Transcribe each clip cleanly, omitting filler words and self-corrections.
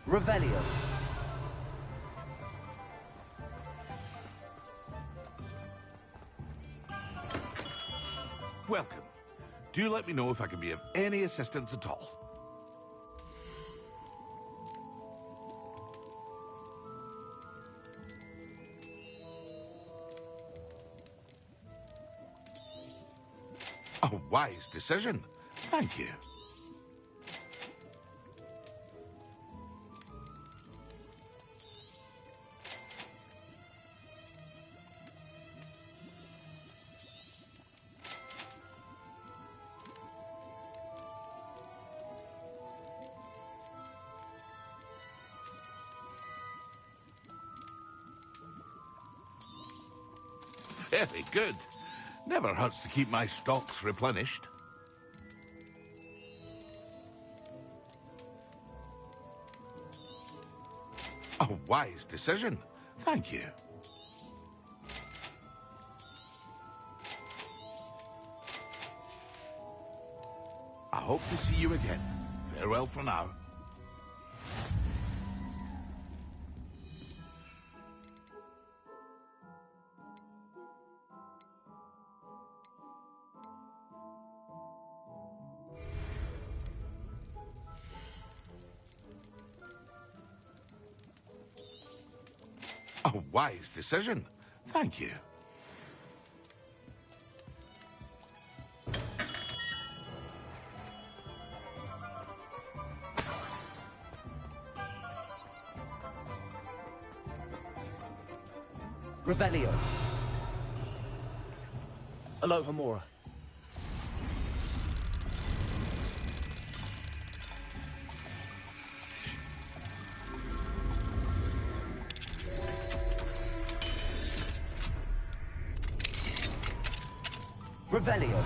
Revelio. Welcome. Do let me know if I can be of any assistance at all. A wise decision. Thank you. Very good. Never hurts to keep my stocks replenished. A wise decision. Thank you. I hope to see you again. Farewell for now. A wise decision. Thank you. Revelio. Alohomora. Revelio.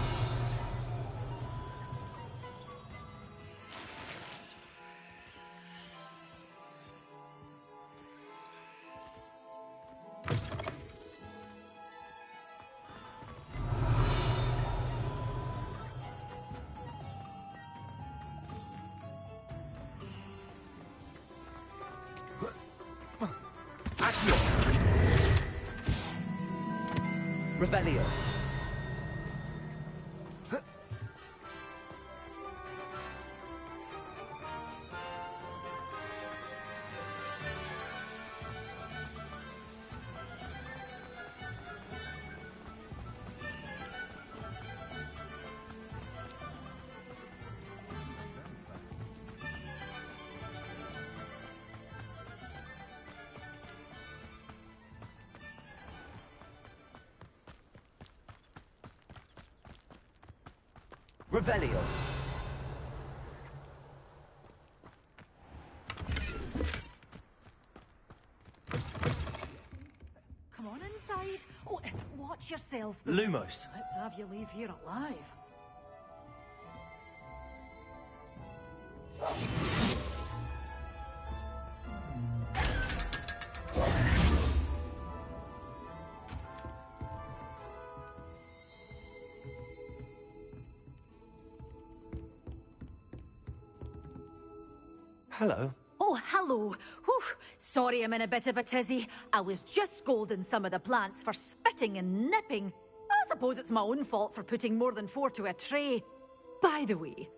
Accio. Revelio. Revelio. Come on inside. Oh, watch yourself. Lumos. Let's have you leave here alive. Hello. Oh, hello. Whew. Sorry I'm in a bit of a tizzy. I was just scolding some of the plants for spitting and nipping. I suppose it's my own fault for putting more than 4 to a tray. By the way,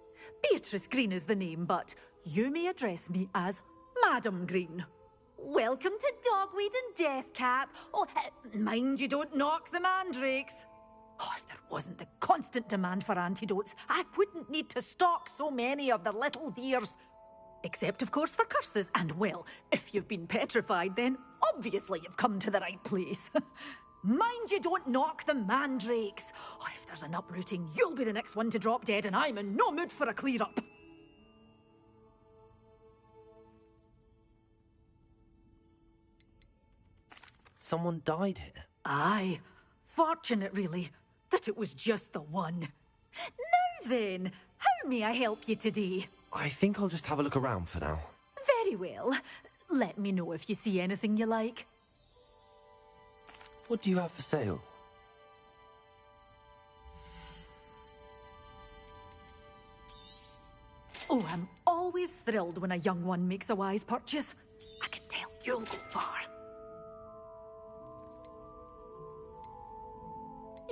Beatrice Green is the name, but you may address me as Madam Green. Welcome to Dogweed and Deathcap. Oh, mind you don't knock the mandrakes. Oh, if there wasn't the constant demand for antidotes, I wouldn't need to stock so many of the little dears. Except, of course, for curses. And, well, if you've been petrified, then obviously you've come to the right place. Mind you don't knock the mandrakes. Oh, if there's an uprooting, you'll be the next one to drop dead, and I'm in no mood for a clear-up. Someone died here. Aye. Fortunate, really, that it was just the one. Now then, how may I help you today? I think I'll just have a look around for now. Very well. Let me know if you see anything you like. What do you have for sale? Oh, I'm all always thrilled when a young one makes a wise purchase. I can tell you'll go far.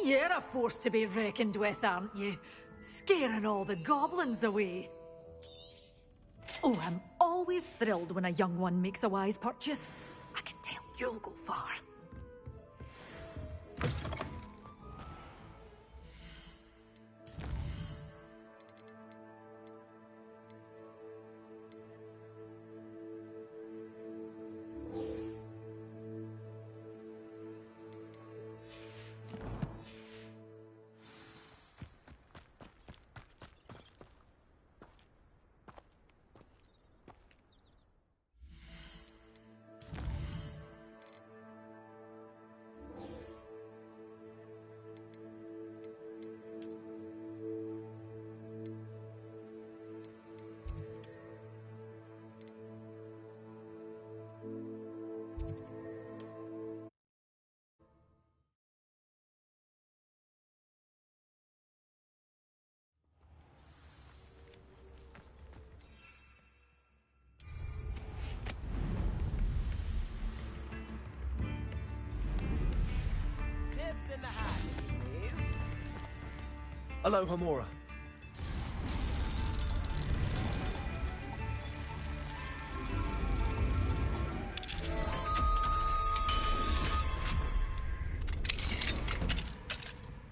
You're a force to be reckoned with, aren't you? Scaring all the goblins away. Oh, I'm always thrilled when a young one makes a wise purchase. I can tell you'll go far. Hello, Hamura.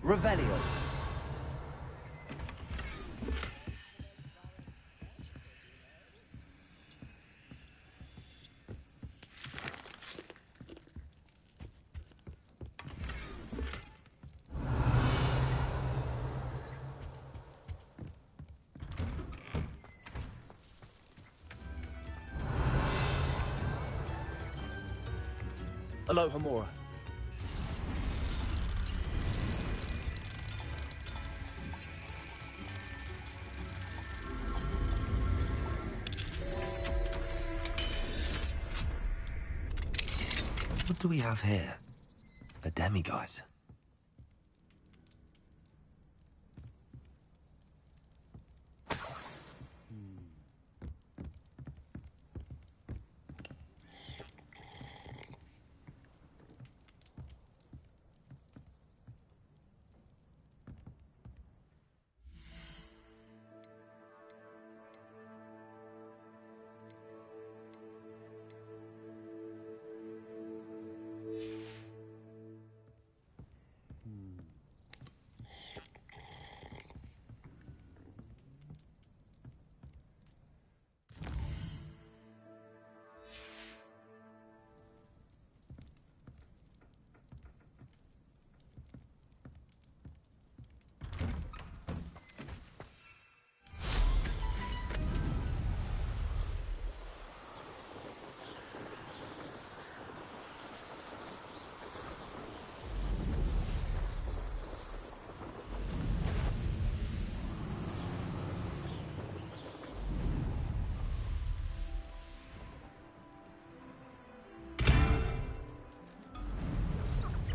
Revelio. Hello, Hamura. What do we have here? A demiguise.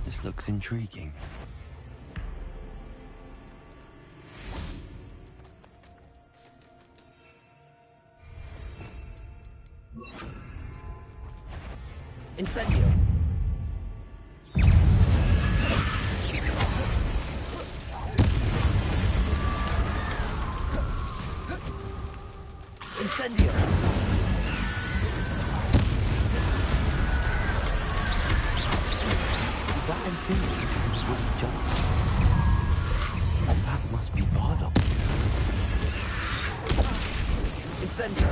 This looks intriguing. Incendio! Incendio! Is that Infinity? Will he jump? That must be Bardock. Incendio!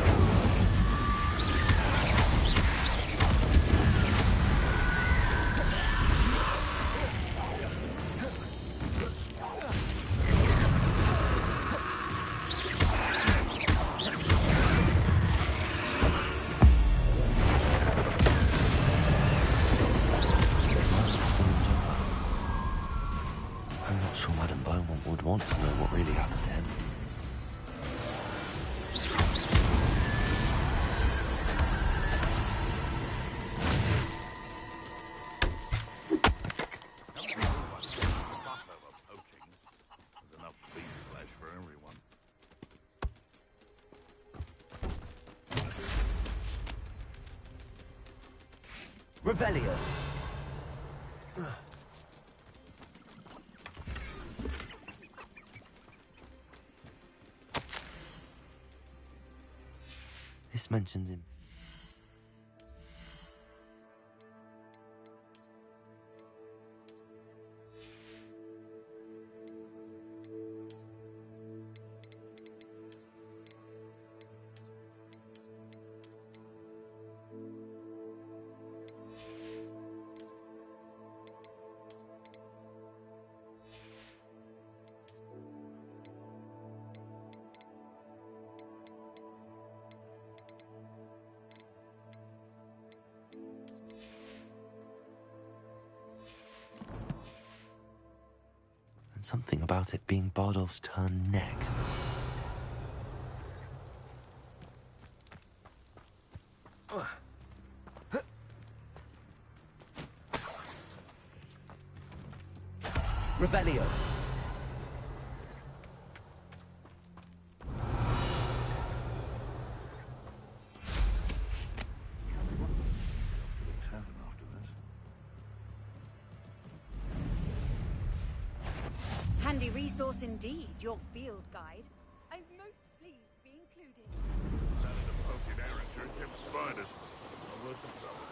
Revelio. This mentions him. And something about it being Bardolph's turn next. Revelio. Handy resource indeed, your field guide. I'm most pleased to be included. That is a poking errand to Tim Spiders. Not worth the trouble.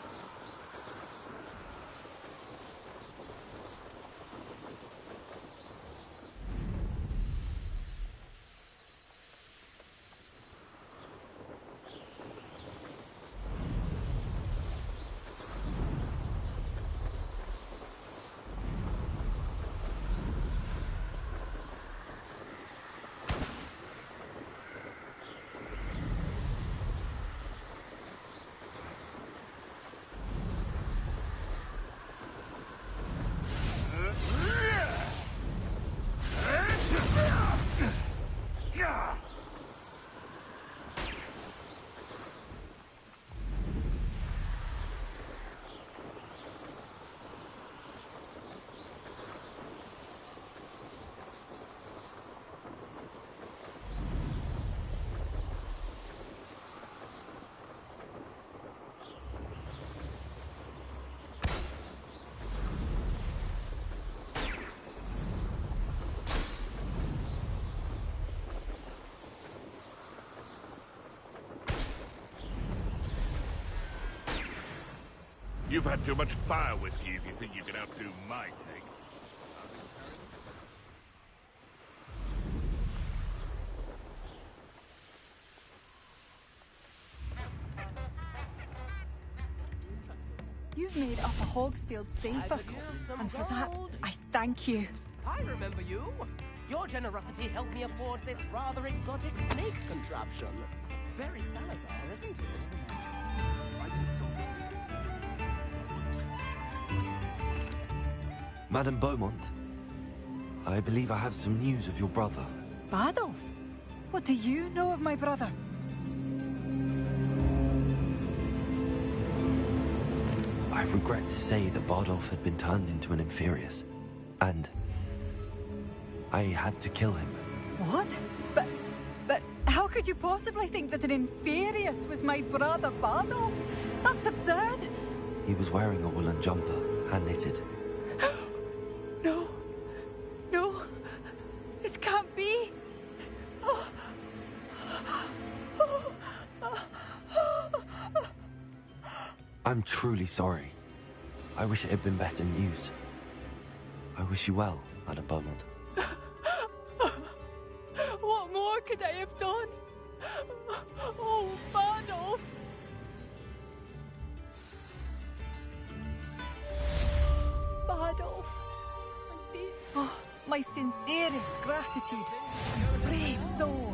You've had too much fire whiskey if you think you can outdo my take. You've made Upper Hogsfield safer, and for that, I thank you. I remember you. Your generosity helped me afford this rather exotic snake contraption. Very Salazar, isn't it? Madame Beaumont, I believe I have some news of your brother. Bardolph? What do you know of my brother? I regret to say that Bardolph had been turned into an Inferius, and I had to kill him. What? But how could you possibly think that an Inferius was my brother Bardolph? That's absurd! He was wearing a woolen jumper, hand-knitted. No, this can't be. I'm truly sorry. I wish it had been better news. I wish you well, Madame Beaumont. What more could I have done? Oh, Bardolph! Bardolph! Oh, my sincerest gratitude. Brave soul.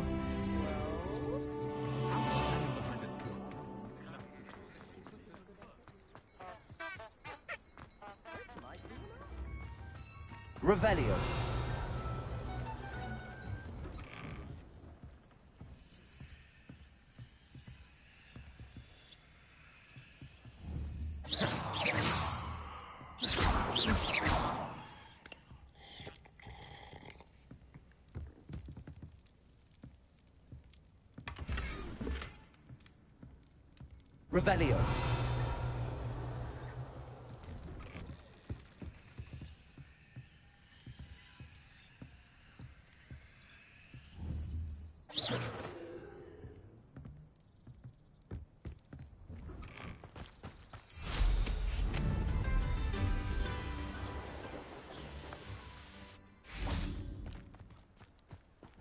Revelio. Revelio.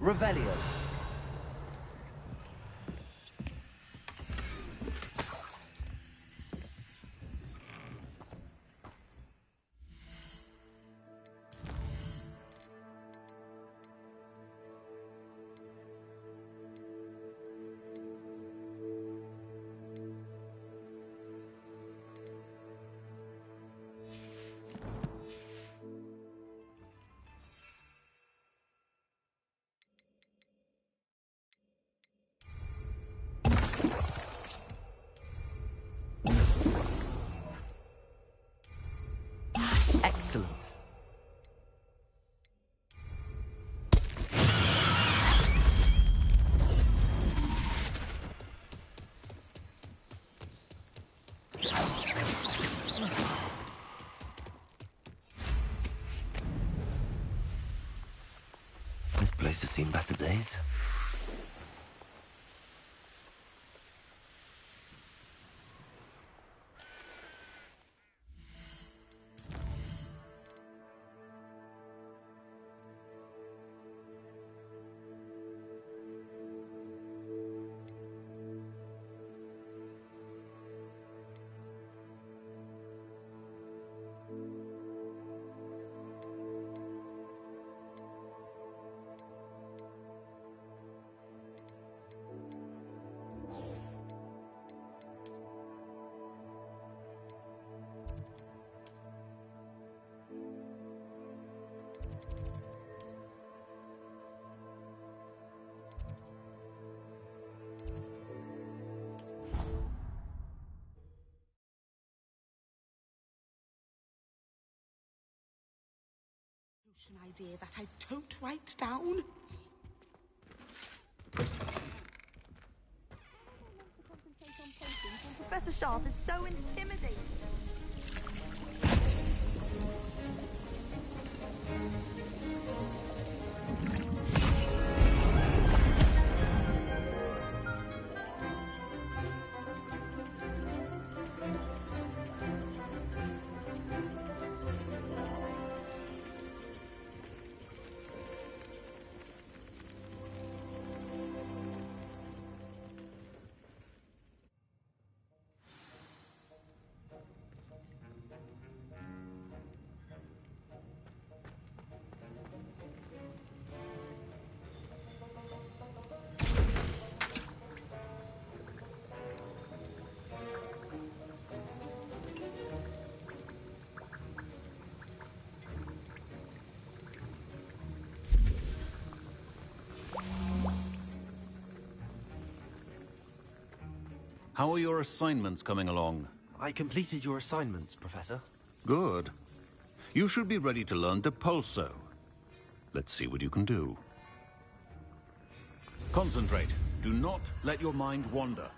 Revelio. Excellent. This place has seen better days. An idea that I don't write down. Professor Sharp is so intimidating. How are your assignments coming along? I completed your assignments, Professor. Good. You should be ready to learn Depulso. Let's see what you can do. Concentrate. Do not let your mind wander.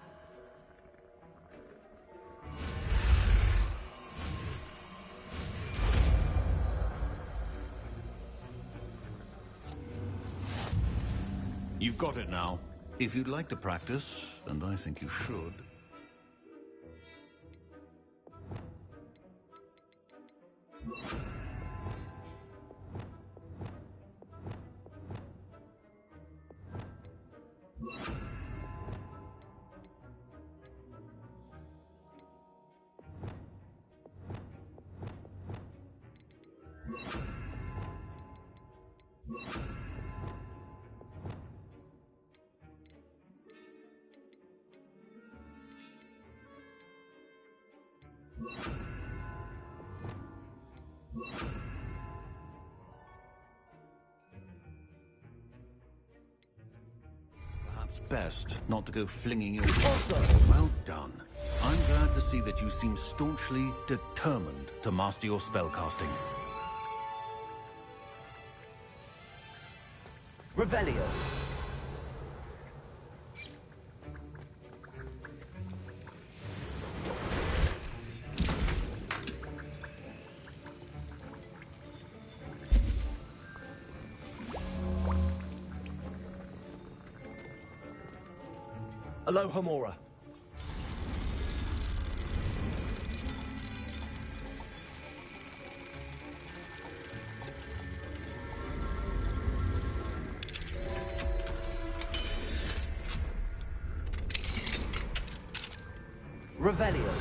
You've got it now. If you'd like to practice, and I think you should... Perhaps best not to go flinging your... Also, Well done. I'm glad to see that you seem staunchly determined to master your spellcasting. Revelio. Alohomora. Revelio.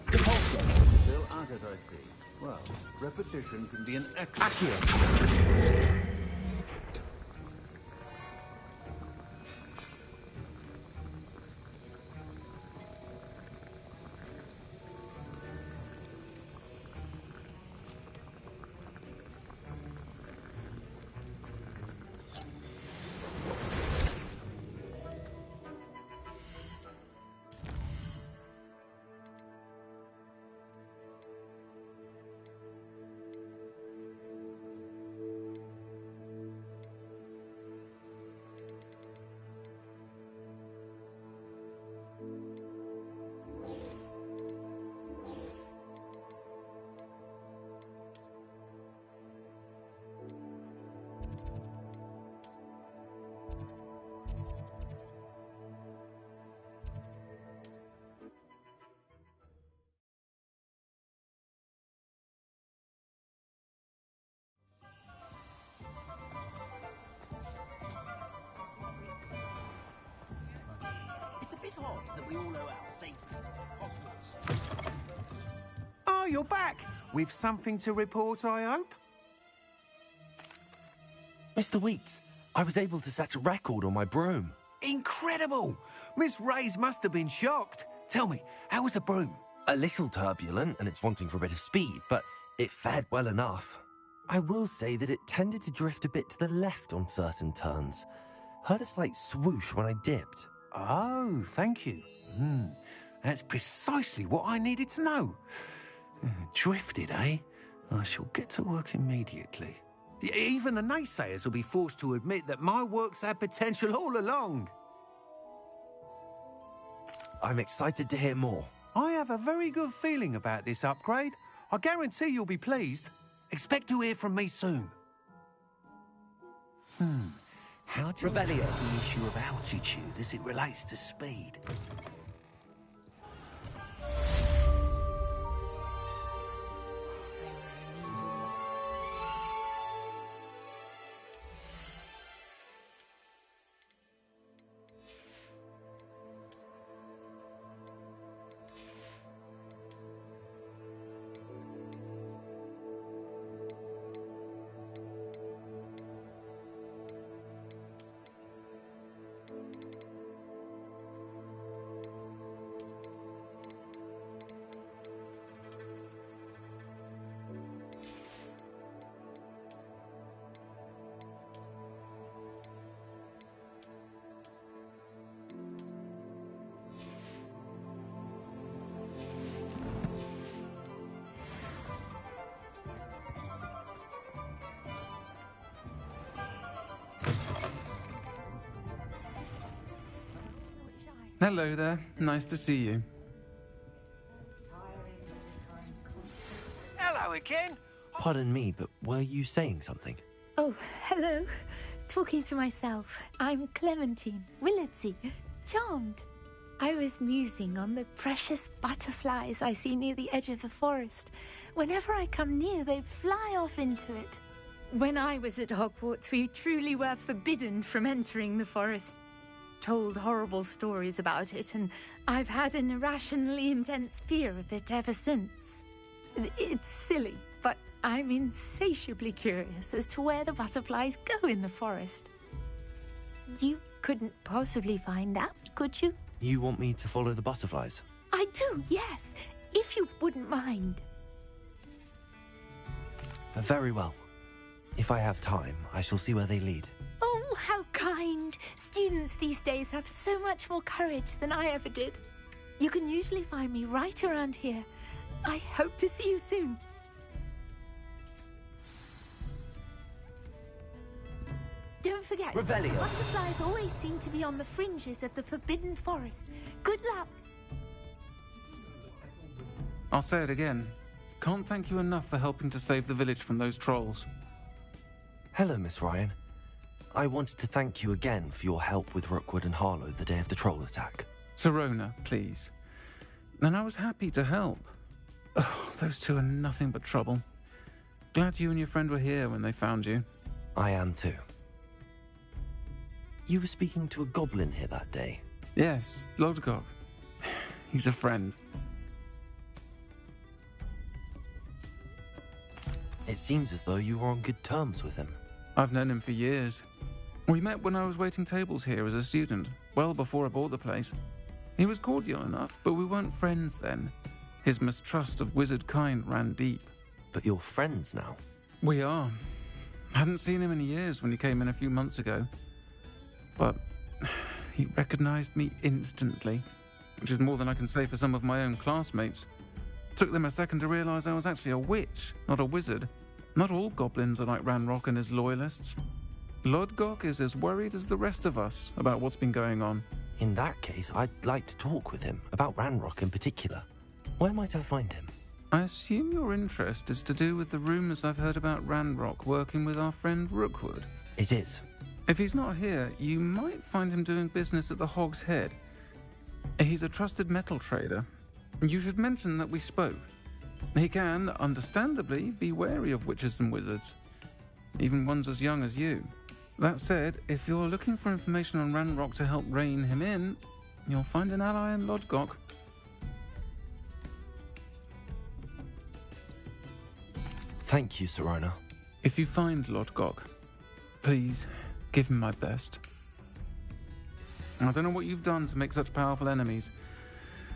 Still at it, I see. Well, repetition can be an excellent... It's a bit odd that we all owe our safety to Hogwarts. Oh, you're back! With something to report, I hope? Mr. Weeks, I was able to set a record on my broom. Incredible! Miss Reyes must have been shocked. Tell me, how was the broom? A little turbulent and it's wanting for a bit of speed, but it fared well enough. I will say that it tended to drift a bit to the left on certain turns. Heard a slight swoosh when I dipped. Oh, thank you. That's precisely what I needed to know. Drifted, eh? I shall get to work immediately. Even the naysayers will be forced to admit that my work's had potential all along. I'm excited to hear more. I have a very good feeling about this upgrade. I guarantee you'll be pleased. Expect to hear from me soon. How do you address the issue of altitude as it relates to speed? Hello there. Nice to see you. Hello again. Pardon me, but were you saying something? Oh, hello. Talking to myself. I'm Clementine Willardsey. Charmed. I was musing on the precious butterflies I see near the edge of the forest. Whenever I come near, they fly off into it. When I was at Hogwarts, we truly were forbidden from entering the forest. Told horrible stories about it, and I've had an irrationally intense fear of it ever since. It's silly, but I'm insatiably curious as to where the butterflies go in the forest. You couldn't possibly find out, could you? You want me to follow the butterflies? I do, yes, if you wouldn't mind. Very well. If I have time, I shall see where they lead. Oh, how kind. Students these days have so much more courage than I ever did. You can usually find me right around here. I hope to see you soon. Don't forget, Revelio. butterflies always seem to be on the fringes of the Forbidden Forest. Good luck. I'll say it again. Can't thank you enough for helping to save the village from those trolls. Hello, Miss Ryan. I wanted to thank you again for your help with Rookwood and Harlow the day of the troll attack. Sirona, please. And I was happy to help. Oh, those two are nothing but trouble. Glad you and your friend were here when they found you. I am too. You were speaking to a goblin here that day? Yes, Lodgok. He's a friend. It seems as though you were on good terms with him. I've known him for years. We met when I was waiting tables here as a student, well before I bought the place. He was cordial enough, but we weren't friends then. His mistrust of wizard kind ran deep. But you're friends now? We are. Hadn't seen him in years when he came in a few months ago. But he recognized me instantly, which is more than I can say for some of my own classmates. Took them a second to realize I was actually a witch, not a wizard. Not all goblins are like Ranrock and his loyalists. Lodgok is as worried as the rest of us about what's been going on. In that case, I'd like to talk with him, about Ranrock in particular. Where might I find him? I assume your interest is to do with the rumors I've heard about Ranrock working with our friend Rookwood. It is. If he's not here, you might find him doing business at the Hog's Head. He's a trusted metal trader. You should mention that we spoke. He can, understandably, be wary of witches and wizards, even ones as young as you. That said, if you're looking for information on Ranrock to help rein him in, you'll find an ally in Lodgok. Thank you, Sirona. If you find Lodgok, please give him my best. I don't know what you've done to make such powerful enemies,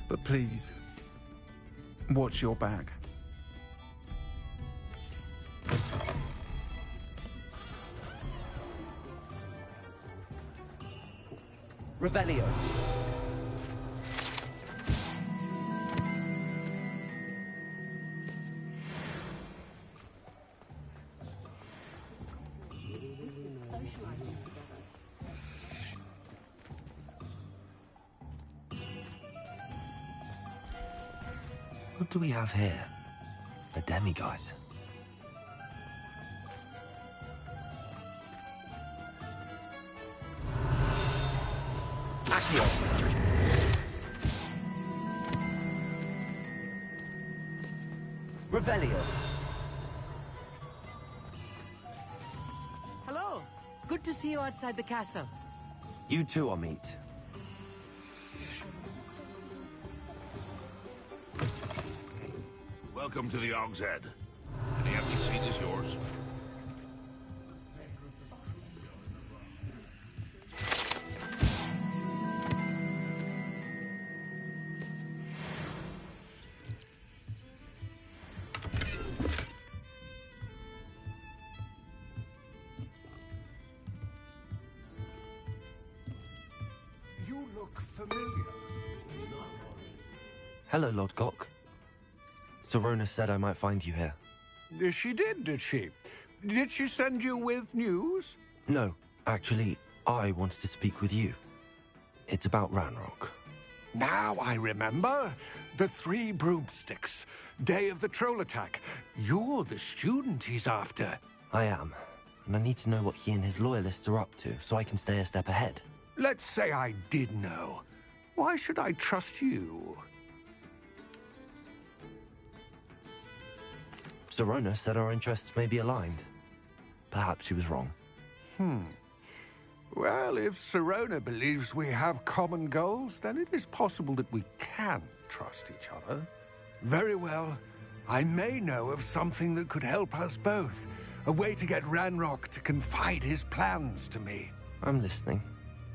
but please, watch your back. Revelio. What do we have here? A demiguise. Accio. Revelio. Hello. Good to see you outside the castle. You too, Amit. Welcome to the Hog's Head. Any empty seat is yours. You look familiar. Hello, Lodgok. Sirona said I might find you here. She did she? Did she send you with news? No, actually, I wanted to speak with you. It's about Ranrock. Now I remember. The 3 broomsticks. Day of the troll attack. You're the student he's after. I am, and I need to know what he and his loyalists are up to so I can stay a step ahead. Let's say I did know. Why should I trust you? Sirona said our interests may be aligned. Perhaps she was wrong. Well, if Sirona believes we have common goals, then it is possible that we can trust each other. Very well. I may know of something that could help us both. A way to get Ranrock to confide his plans to me. I'm listening.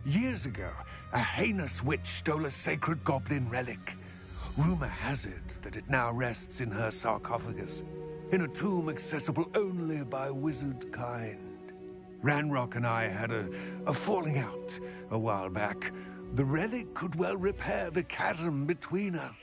Years ago, a heinous witch stole a sacred goblin relic. Rumor has it that it now rests in her sarcophagus, in a tomb accessible only by wizard kind. Ranrock and I had a falling out a while back. The relic could well repair the chasm between us.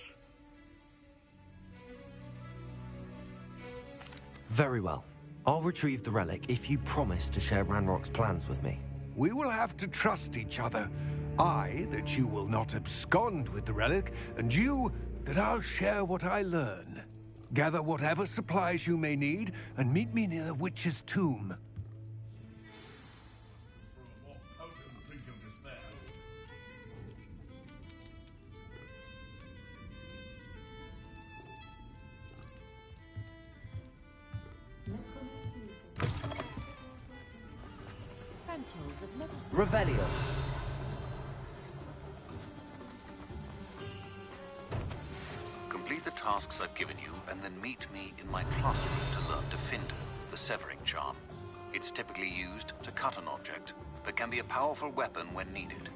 Very well. I'll retrieve the relic if you promise to share Ranrock's plans with me. We will have to trust each other. I, that you will not abscond with the relic, and you, that I'll share what I learn. Gather whatever supplies you may need, and meet me near the witch's tomb. Revelio. Complete the tasks I've given you, and then meet me in my classroom to learn Defender, the severing charm. It's typically used to cut an object, but can be a powerful weapon when needed.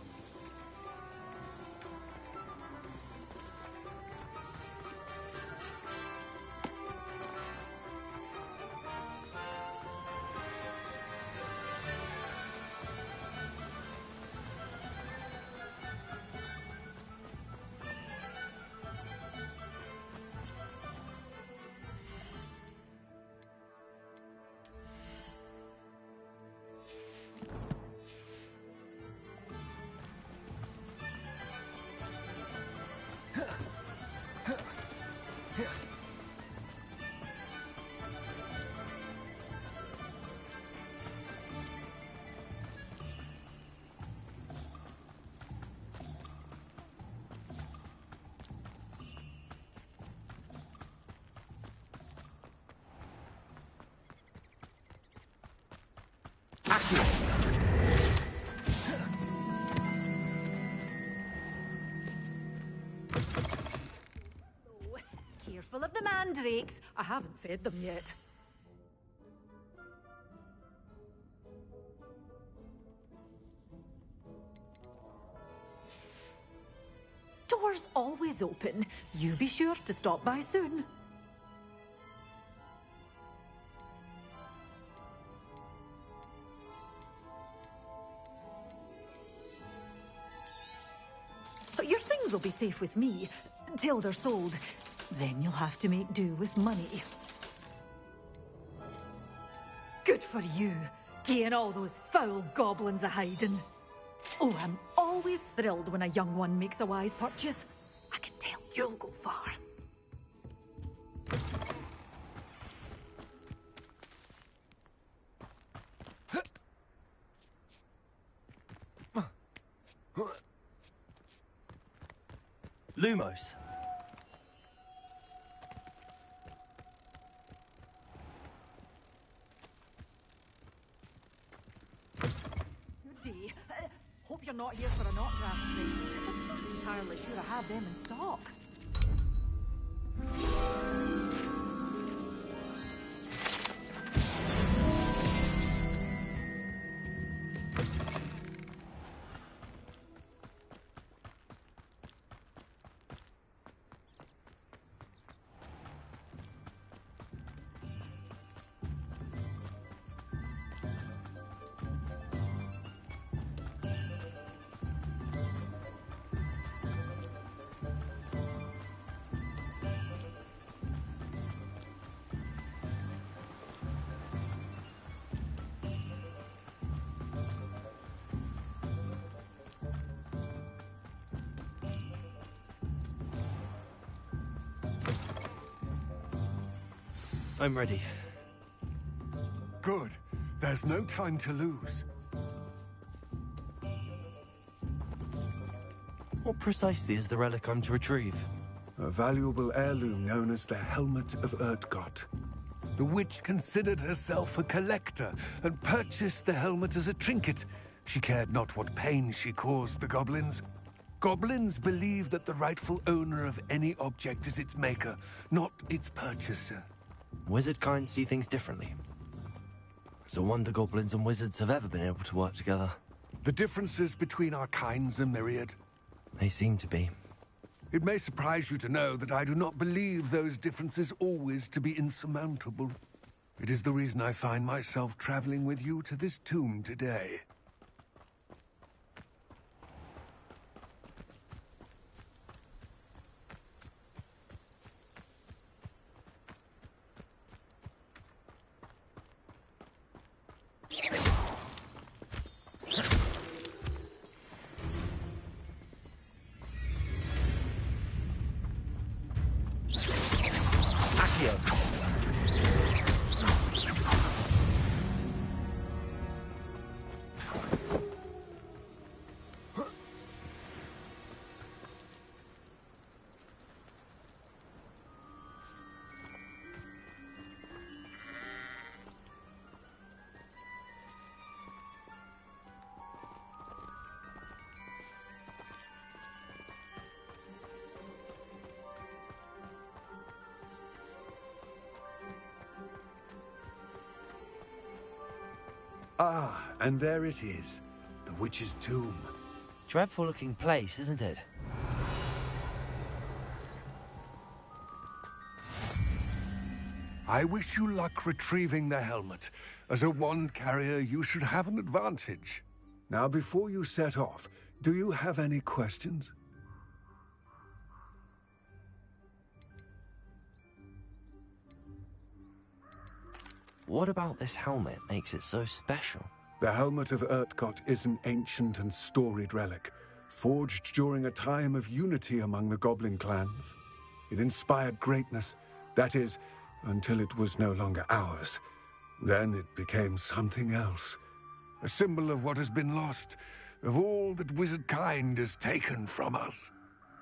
Careful of the mandrakes. I haven't fed them yet. Doors always open. You be sure to stop by soon. But your things will be safe with me until they're sold. Then you'll have to make do with money. Good for you, getting all those foul goblins a hiding. Oh, I'm always thrilled when a young one makes a wise purchase. I can tell you'll go far. Lumos. Good day. Hope you're not here for a knot draft trade, because I'm not entirely sure I have them in stock. I'm ready. Good. There's no time to lose. What precisely is the relic I'm to retrieve? A valuable heirloom known as the Helmet of Erdgott. The witch considered herself a collector and purchased the helmet as a trinket. She cared not what pain she caused the goblins. Goblins believe that the rightful owner of any object is its maker, not its purchaser. Wizard kind see things differently. It's a wonder goblins and wizards have ever been able to work together. The differences between our kinds are myriad. They seem to be. It may surprise you to know that I do not believe those differences always to be insurmountable. It is the reason I find myself traveling with you to this tomb today. Accio. Ah, and there it is. The witch's tomb. Dreadful looking place, isn't it? I wish you luck retrieving the helmet. As a wand carrier, you should have an advantage. Now, before you set off, do you have any questions? What about this helmet makes it so special? The helmet of Urtkot is an ancient and storied relic, forged during a time of unity among the goblin clans. It inspired greatness, that is, until it was no longer ours. Then it became something else. A symbol of what has been lost, of all that wizard kind has taken from us.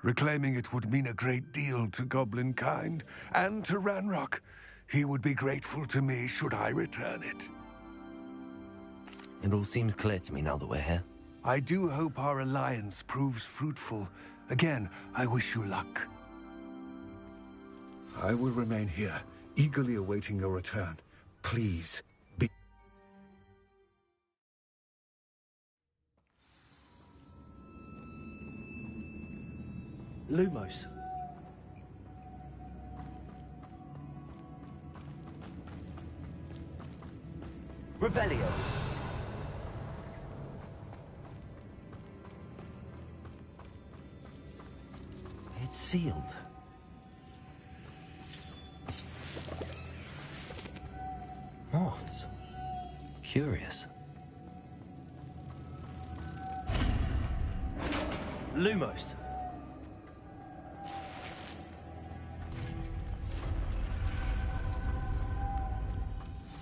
Reclaiming it would mean a great deal to goblin kind, and to Ranrock. He would be grateful to me should I return it. It all seems clear to me now that we're here. I do hope our alliance proves fruitful. Again, I wish you luck. I will remain here, eagerly awaiting your return. Please, be... Lumos. Revelio. It's sealed. Moths. Curious. Lumos.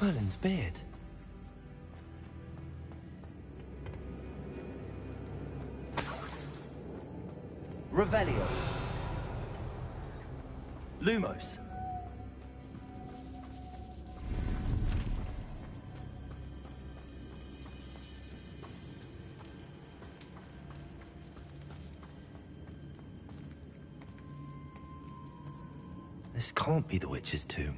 Merlin's beard. Revelio. Lumos. This can't be the witch's tomb.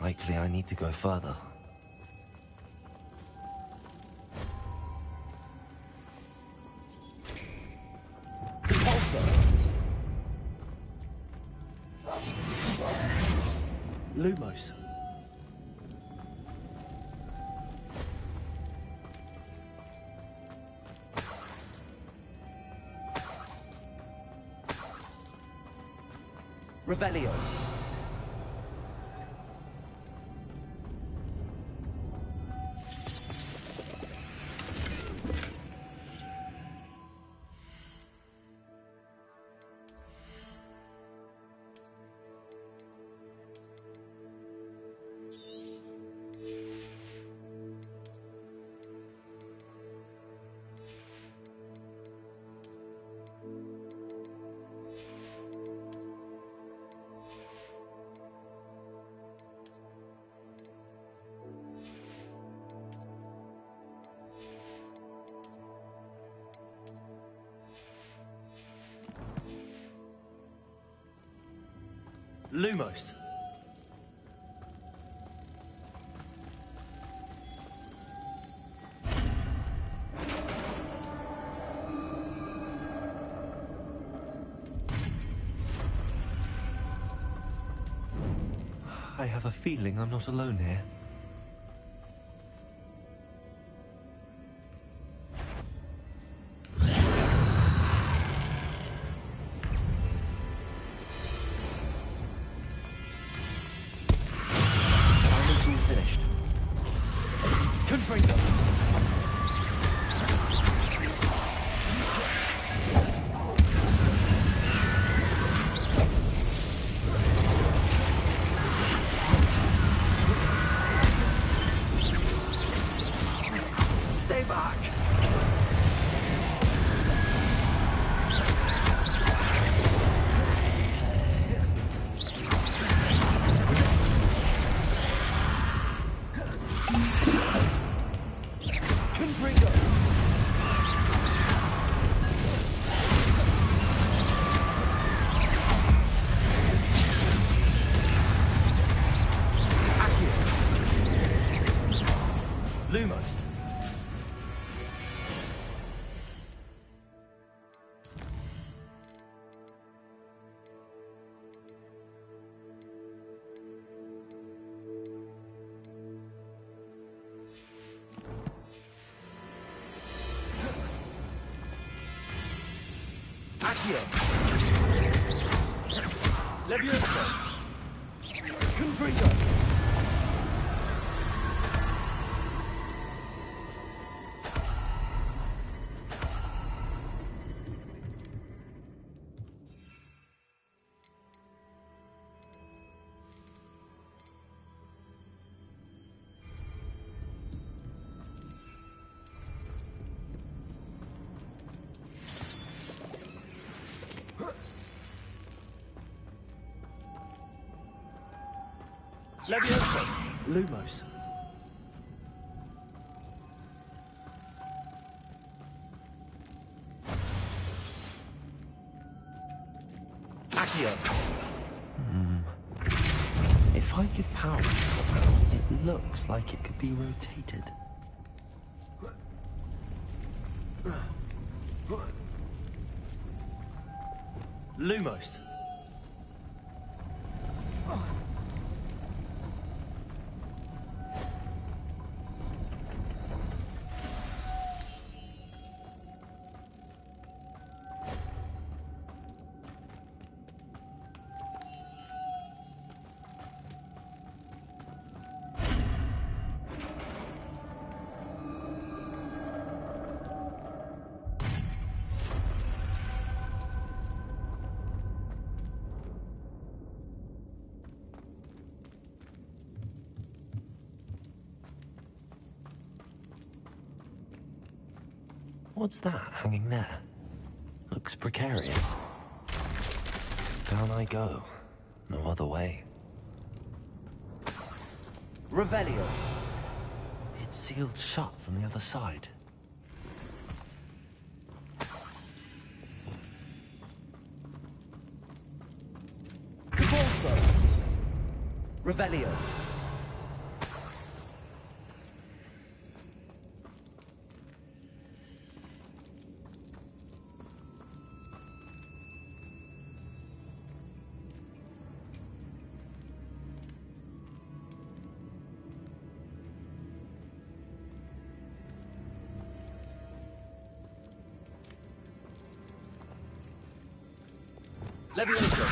Likely I need to go further. Lumos. Revelio. Lumos. I have a feeling I'm not alone here. Lumos. Accio. Leviosa. Confringo. Leviosa. Lumos. Accio. If I could power it somehow, it looks like it could be rotated. Lumos. What's that hanging there? Looks precarious. Down I go. No other way. Revelio. It's sealed shut from the other side. Convulso. Revelio. Leviosa.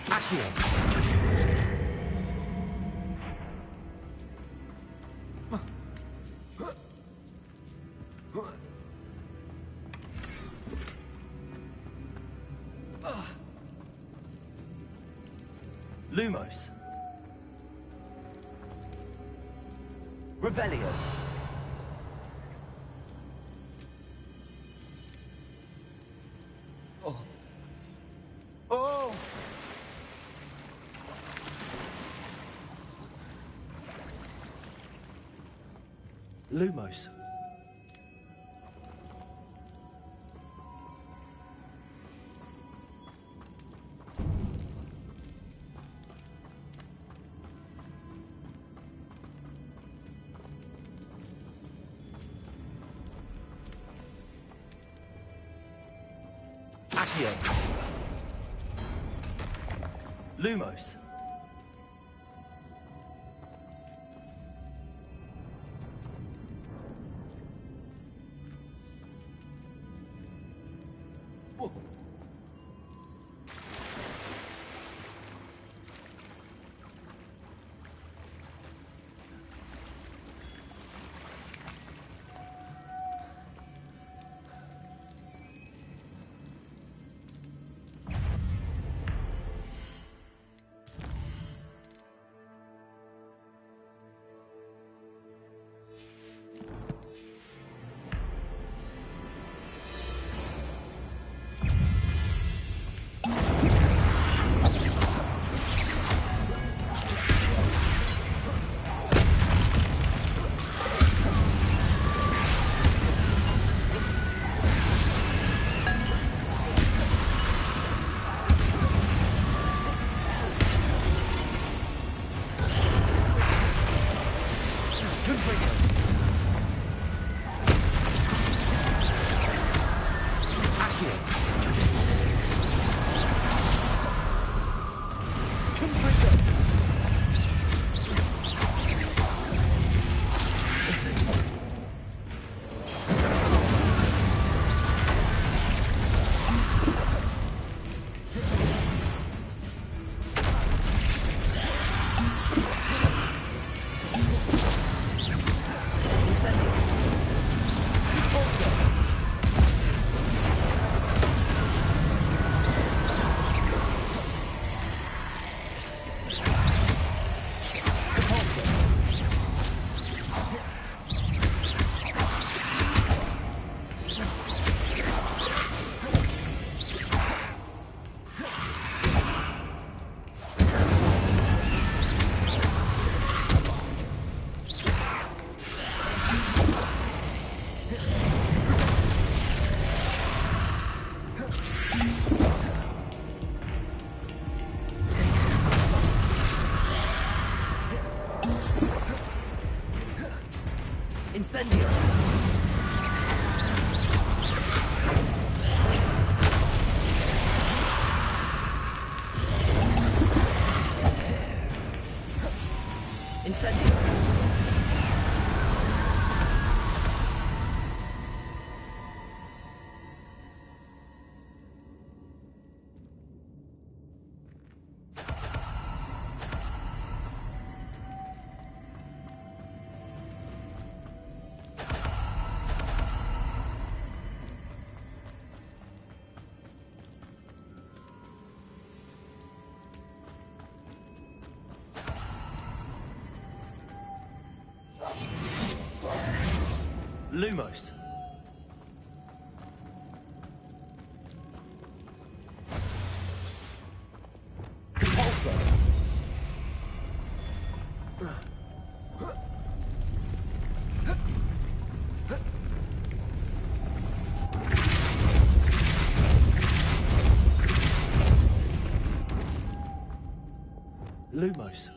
Accio. Lumos. Revelio. Oh. Oh! Lumos. Accio. Lumos. Whoa. Incendio! Incendio! Lumos. Compulsor. Lumos.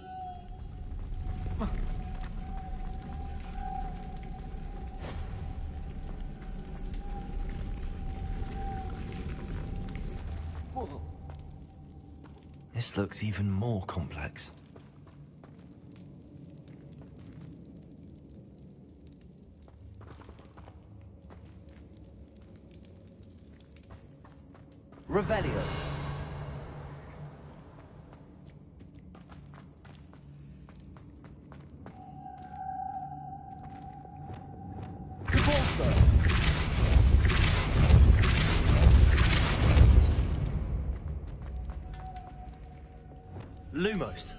This looks even more complex. Revelio. Compulsor. Lumos.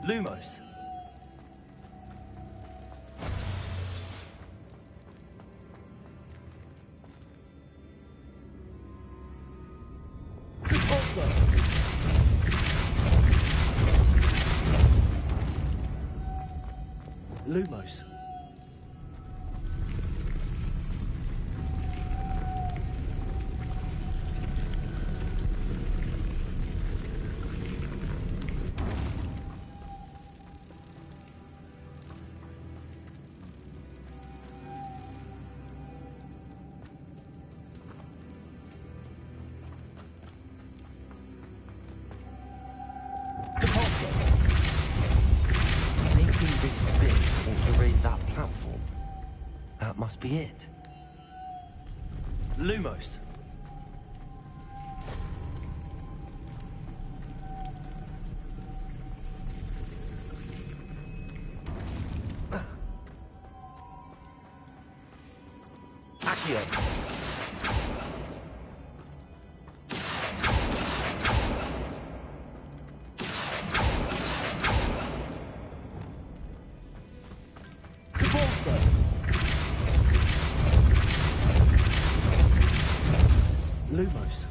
Lumos. Compulsor. Lumos. Making this spin ought to raise that platform. That must be it. Lumos. Accio. Lumos.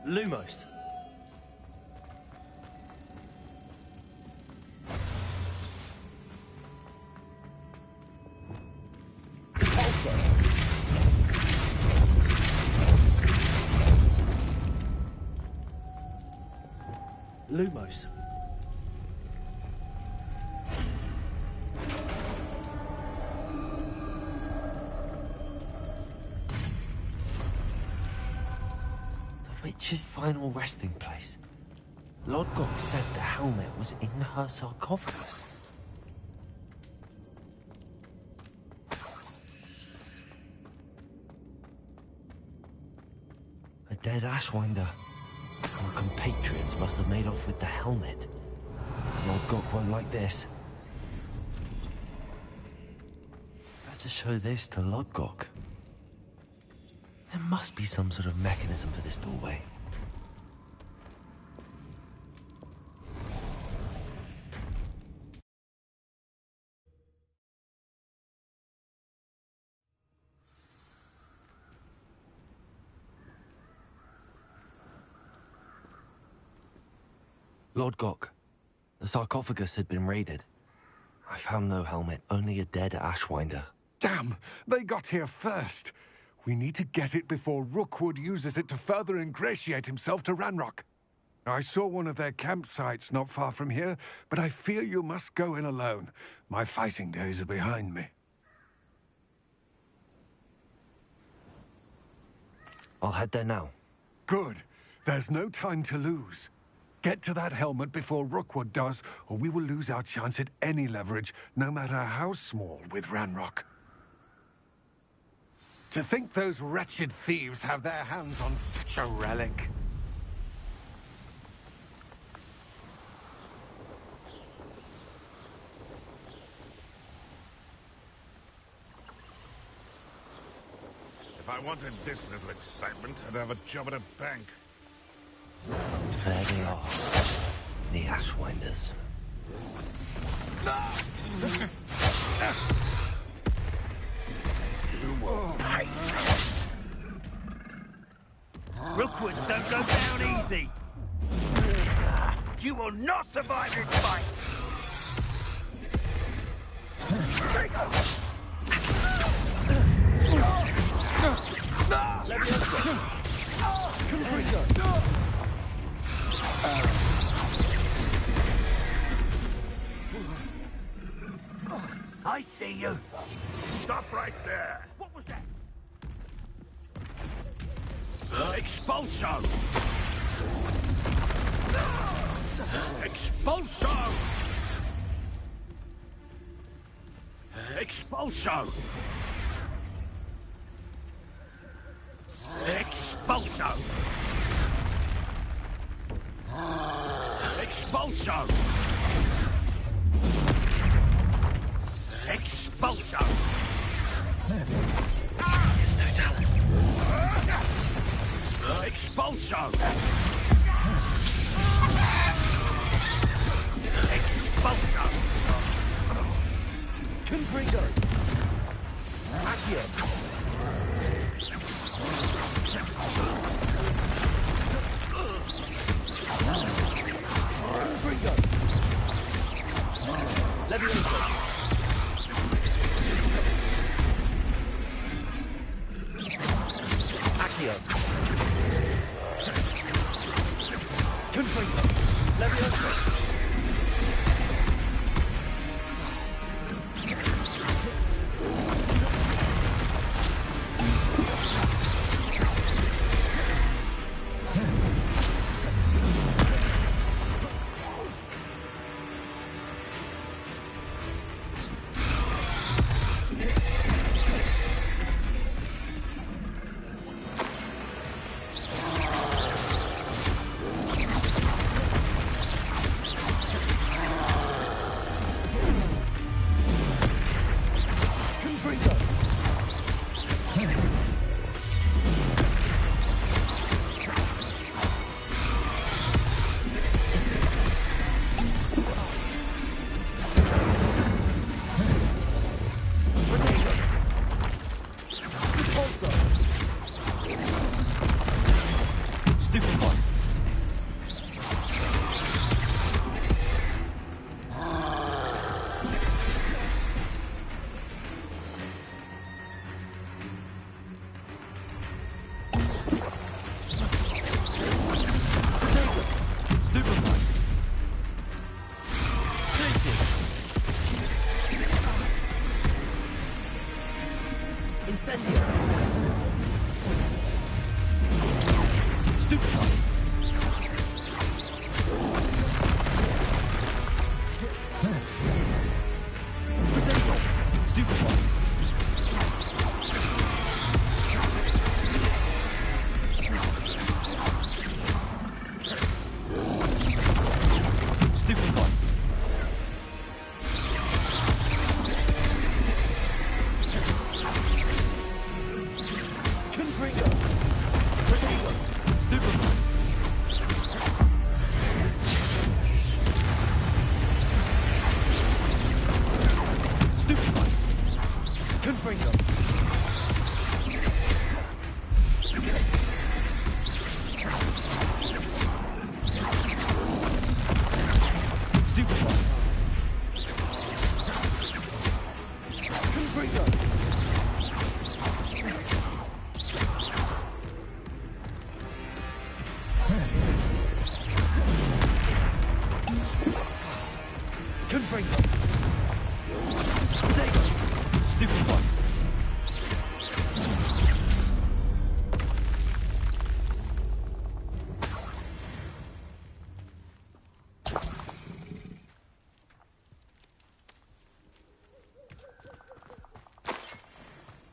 Lumos. Pulsar. Lumos. Witch's final resting place. Lodgok said the helmet was in her sarcophagus. A dead Ashwinder. Our compatriots must have made off with the helmet. Lodgok won't like this. Better show this to Lodgok. There must be some sort of mechanism for this doorway. Lord Gok, the sarcophagus had been raided. I found no helmet, only a dead Ashwinder. Damn! They got here first! We need to get it before Rookwood uses it to further ingratiate himself to Ranrock. I saw one of their campsites not far from here, but I fear you must go in alone. My fighting days are behind me. I'll head there now. Good. There's no time to lose. Get to that helmet before Rookwood does, or we will lose our chance at any leverage, no matter how small, with Ranrock. To think those wretched thieves have their hands on such a relic. If I wanted this little excitement, I'd have a job at a bank. There they are. The Ashwinders. Rookwoods don't go down easy. You will not survive this fight. I see you. Stop right there. What was that? Expulso! Expulso! Expulso! Expulso! Expulso! Expulso! It's Totalis. Expulso! Expulso! Confringo. Accio. Confringo. Levioso. Accio. Confringo. Levioso. Stupid one.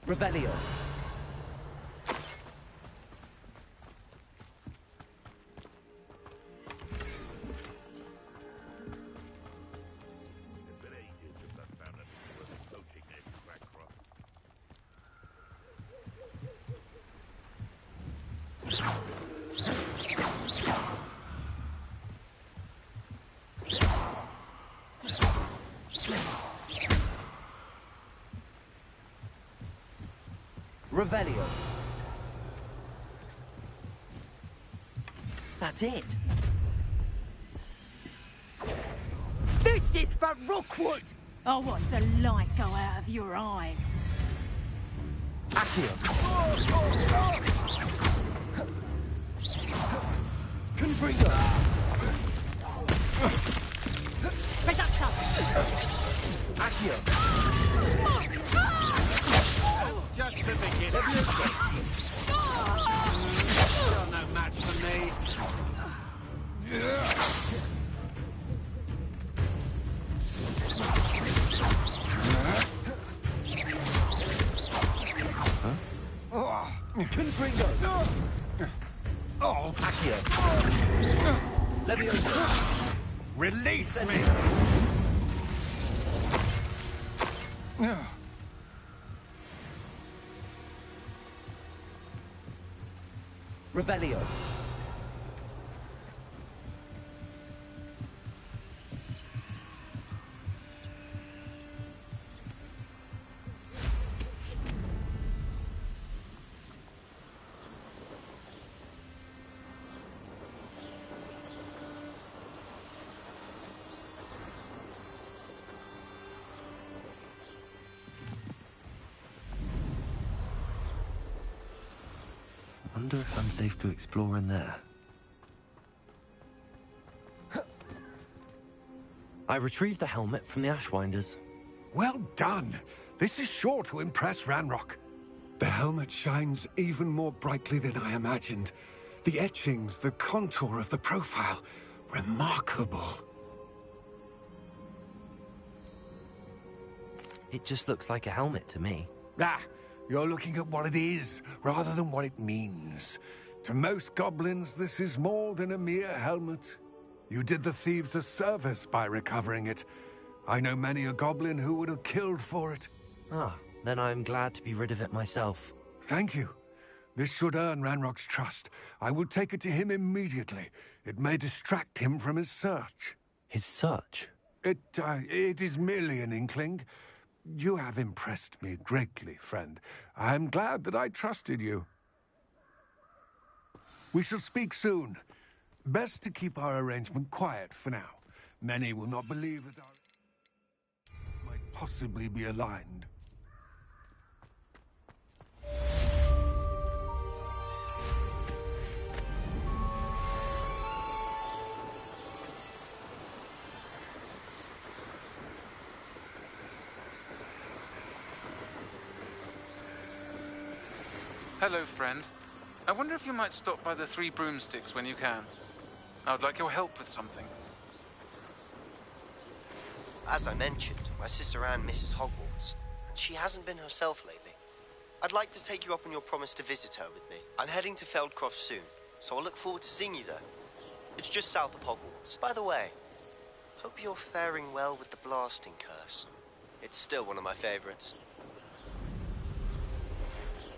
Revelio. Revelio. That's it. This is for Rookwood! I'll watch the light go out of your eye. Accio. Confringo. Reductor. Accio. That's just the beginning. You're no match for me. Confringo. Oh, Accio. Leviosa. Release me! Revelio. Wonder if I'm safe to explore in there. I retrieved the helmet from the Ashwinders. Well done. This is sure to impress Ranrock. The helmet shines even more brightly than I imagined. The etchings, the contour of the profile, remarkable. It just looks like a helmet to me. Ah, you're looking at what it is, rather than what it means. To most goblins, this is more than a mere helmet. You did the thieves a service by recovering it. I know many a goblin who would have killed for it. Ah, then I'm glad to be rid of it myself. Thank you. This should earn Ranrock's trust. I will take it to him immediately. It may distract him from his search. His search? It is merely an inkling. You have impressed me greatly, friend. I am glad that I trusted you. We shall speak soon. Best to keep our arrangement quiet for now. Many will not believe that our might possibly be aligned. Hello, friend. I wonder if you might stop by the Three Broomsticks when you can. I would like your help with something. As I mentioned, my sister Anne misses Hogwarts, and she hasn't been herself lately. I'd like to take you up on your promise to visit her with me. I'm heading to Feldcroft soon, so I'll look forward to seeing you there. It's just south of Hogwarts. By the way, hope you're faring well with the blasting curse. It's still one of my favorites.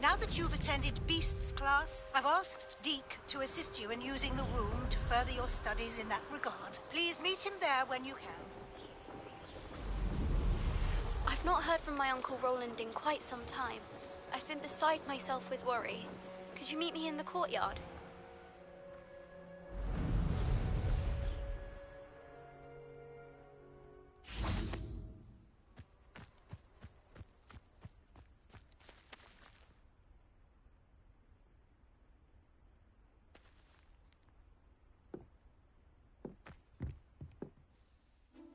Now that you've attended Beasts class, I've asked Deke to assist you in using the room to further your studies in that regard. Please meet him there when you can. I've not heard from my Uncle Roland in quite some time. I've been beside myself with worry. Could you meet me in the courtyard?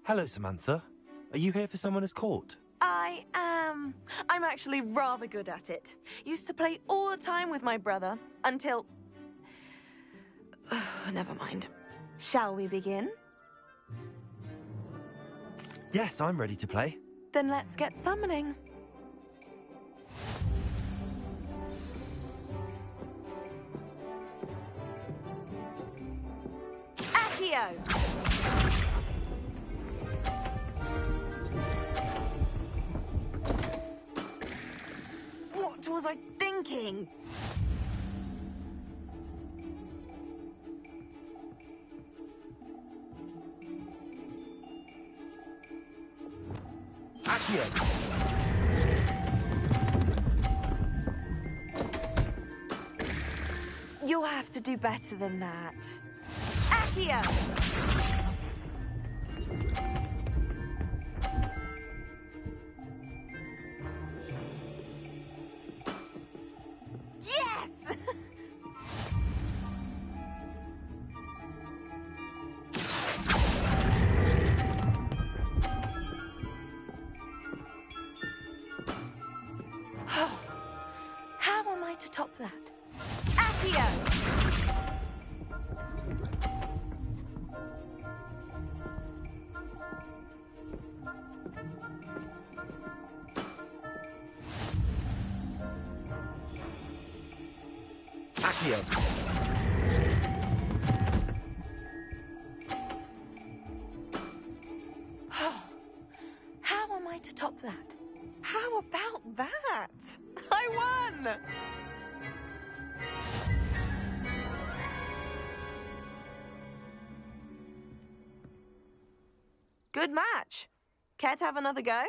Hello, Samantha. Are you here for someone as court? I am. I'm actually rather good at it. Used to play all the time with my brother, until... Never mind. Shall we begin? Yes, I'm ready to play. Then let's get summoning. Accio! What was I thinking? Accio! You'll have to do better than that. Accio! Yes! How am I to top that? Accio! Accio! How am I to top that? How about that? I won! Good match. Care to have another go?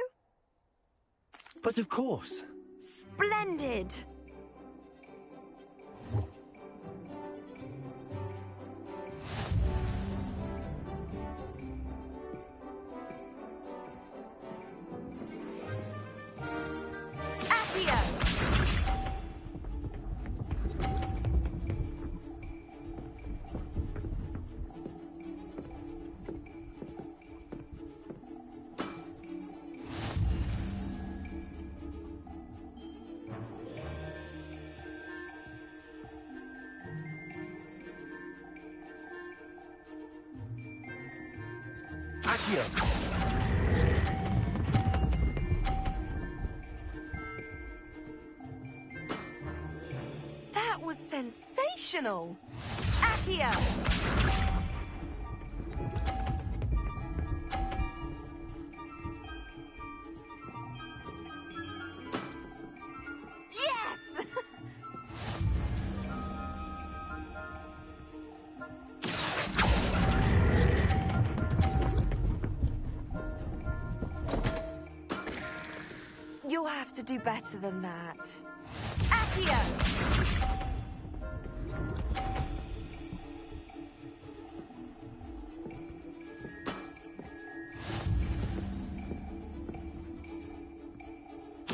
But of course. Splendid! Accio! Accio! That was sensational! Accio! Yes! You'll have to do better than that. Accio!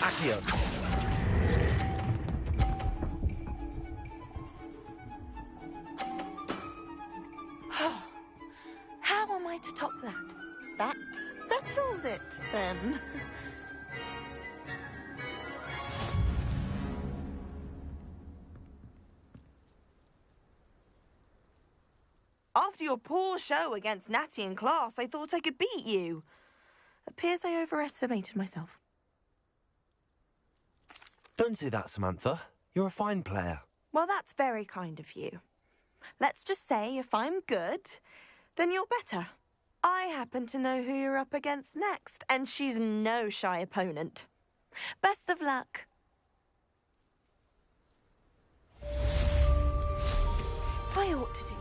Accio. How am I to top that? That settles it, then. After your poor show against Natty in class, I thought I could beat you. Appears I overestimated myself. Don't say that, Samantha. You're a fine player. Well, that's very kind of you. Let's just say if I'm good, then you're better. I happen to know who you're up against next, and she's no shy opponent. Best of luck. I ought to do.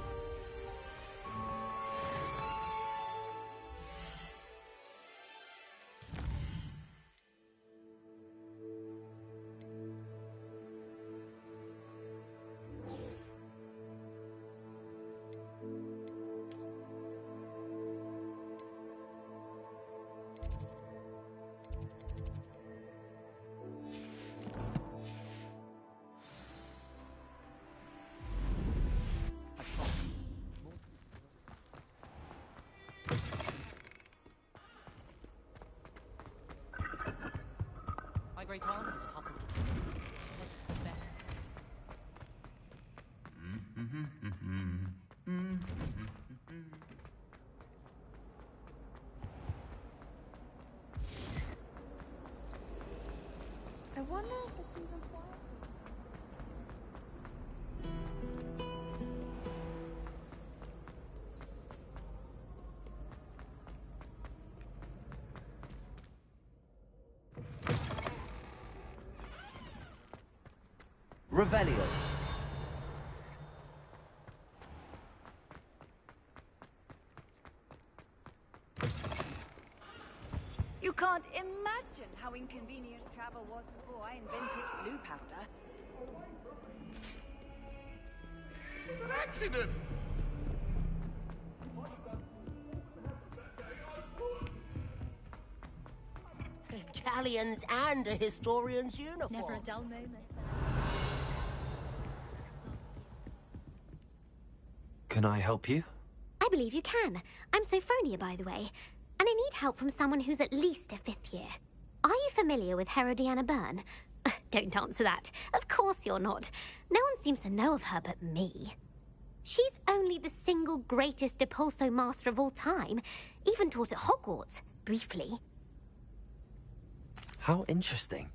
My great aunt was a Hufflepuff. She says it's the best. I wonder if it's even quiet. Revelio. You can't imagine how inconvenient travel was before I invented flu powder. An accident! Galleons and a historian's uniform. Never a dull moment. Can I help you? I believe you can. I'm Sophronia, by the way. And I need help from someone who's at least a 5th year. Are you familiar with Herodiana Byrne? Don't answer that. Of course you're not. No one seems to know of her but me. She's only the single greatest Depulso master of all time. Even taught at Hogwarts, briefly. How interesting.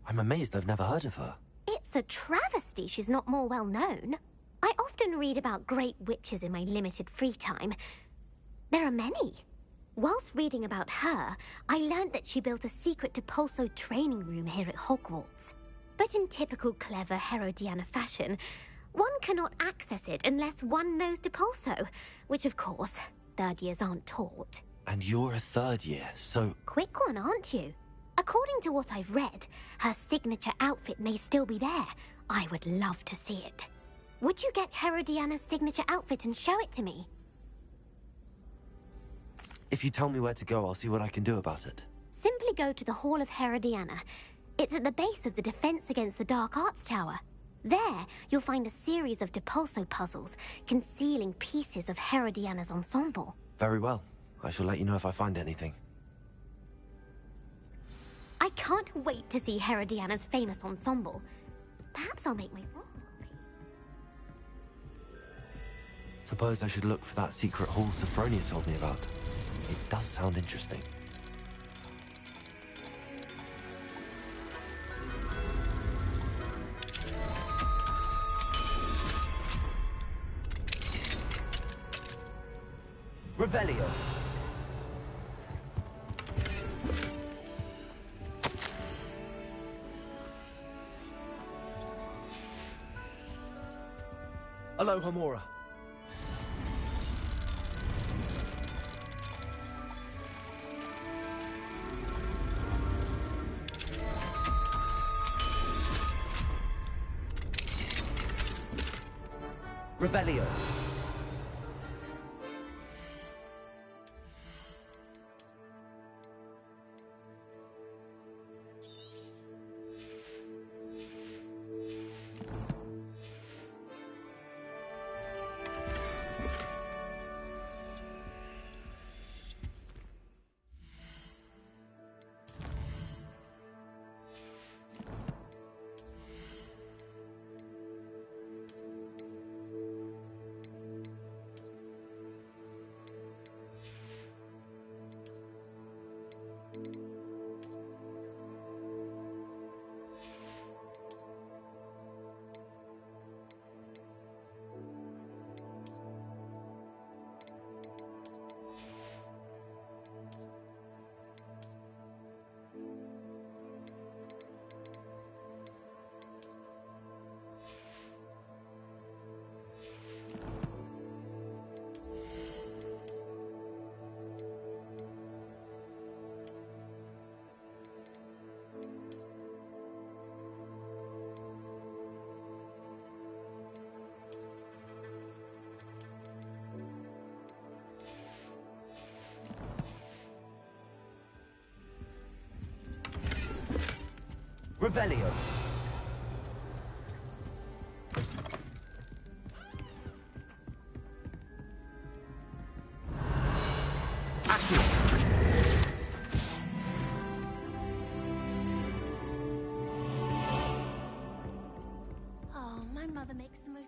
I'm amazed I've never heard of her. It's a travesty she's not more well known. I often read about great witches in my limited free time. There are many. Whilst reading about her, I learned that she built a secret Depulso training room here at Hogwarts. But in typical clever Herodiana fashion, one cannot access it unless one knows Depulso, which of course, 3rd years aren't taught. And you're a 3rd year, so... Quick one, aren't you? According to what I've read, her signature outfit may still be there. I would love to see it. Would you get Herodiana's signature outfit and show it to me? If you tell me where to go, I'll see what I can do about it. Simply go to the Hall of Herodiana. It's at the base of the Defense Against the Dark Arts Tower. There, you'll find a series of Depulso puzzles concealing pieces of Herodiana's ensemble. Very well. I shall let you know if I find anything. I can't wait to see Herodiana's famous ensemble. Perhaps I'll make my... Suppose I should look for that secret hall Sophronia told me about. It does sound interesting. Revelio. Aloha Mora. Revelio. Revelio. Oh, my mother makes the most.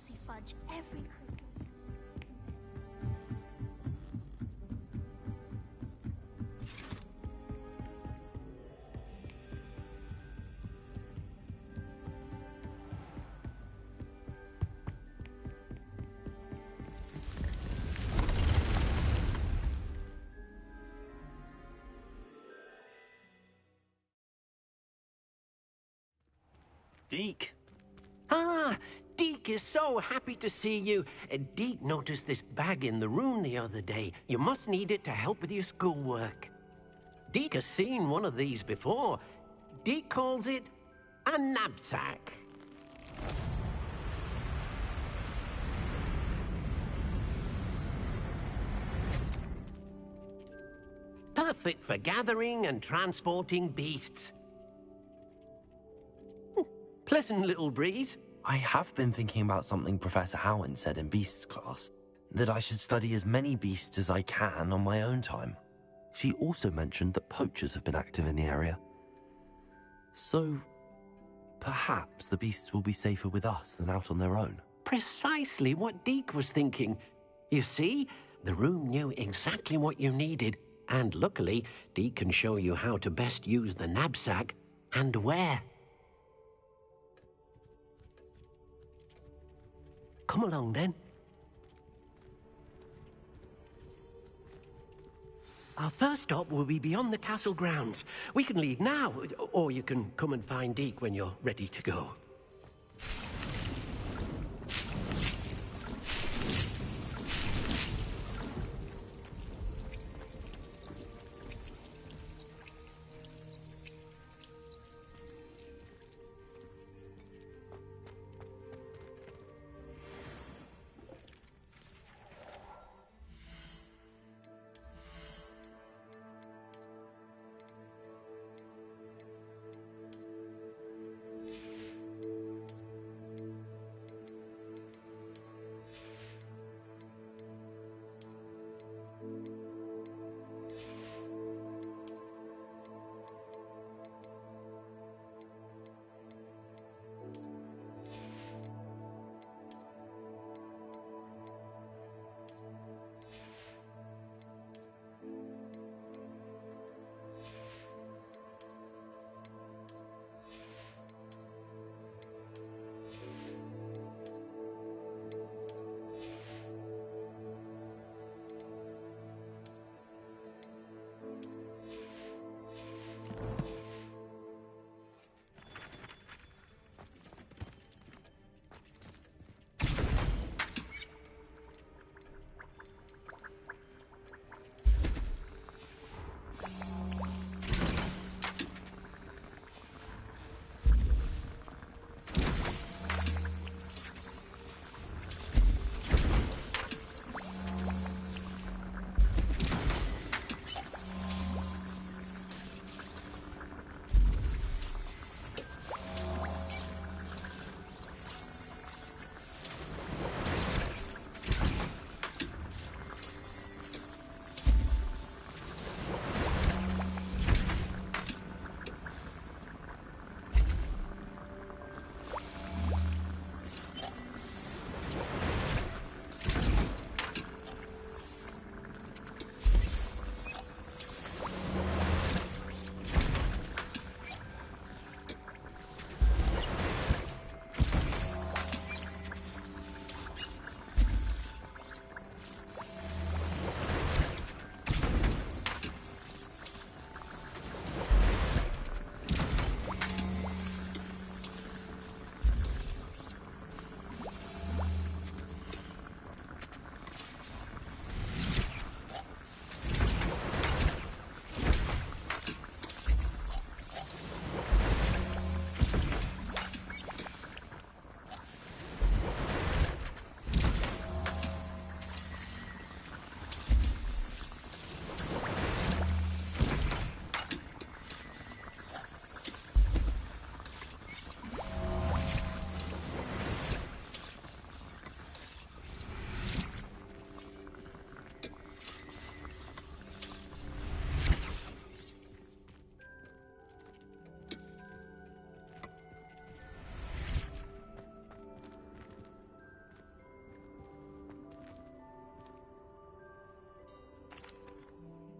See fudge every Christmas. Deke. Ah, Deke is so happy to see you. Deke noticed this bag in the room the other day. You must need it to help with your schoolwork. Deke has seen one of these before. Deke calls it a knapsack. Perfect for gathering and transporting beasts. Pleasant little breeze. I have been thinking about something Professor Howin said in Beasts class, that I should study as many beasts as I can on my own time. She also mentioned that poachers have been active in the area. So, perhaps the beasts will be safer with us than out on their own. Precisely what Deke was thinking. You see, the room knew exactly what you needed, and luckily, Deke can show you how to best use the knapsack and where. Come along, then. Our first stop will be beyond the castle grounds. We can leave now, or you can come and find Deke when you're ready to go.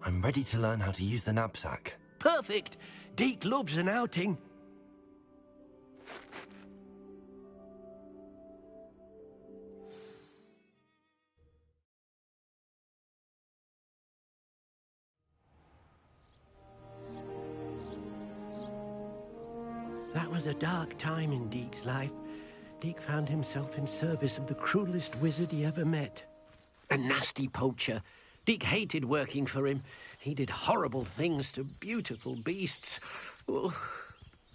I'm ready to learn how to use the knapsack. Perfect! Deke loves an outing. That was a dark time in Deke's life. Deke found himself in service of the cruelest wizard he ever met. A nasty poacher. Deke hated working for him. He did horrible things to beautiful beasts. Oh.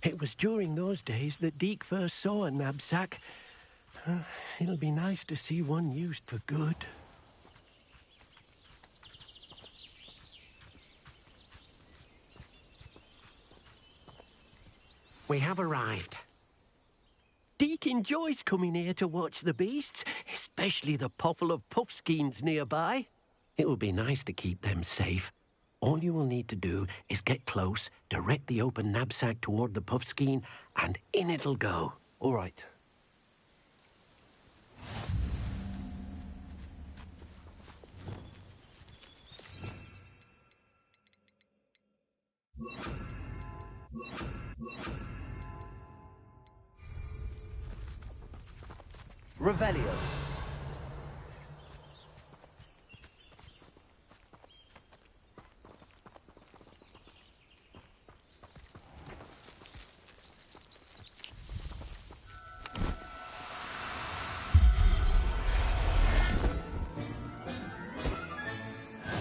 It was during those days that Deke first saw a knapsack. It'll be nice to see one used for good. We have arrived. Deke enjoys coming here to watch the beasts, especially the potful of puffskeins nearby. It will be nice to keep them safe. All you will need to do is get close, direct the open knapsack toward the puffskein, and in it'll go. All right. Revelio.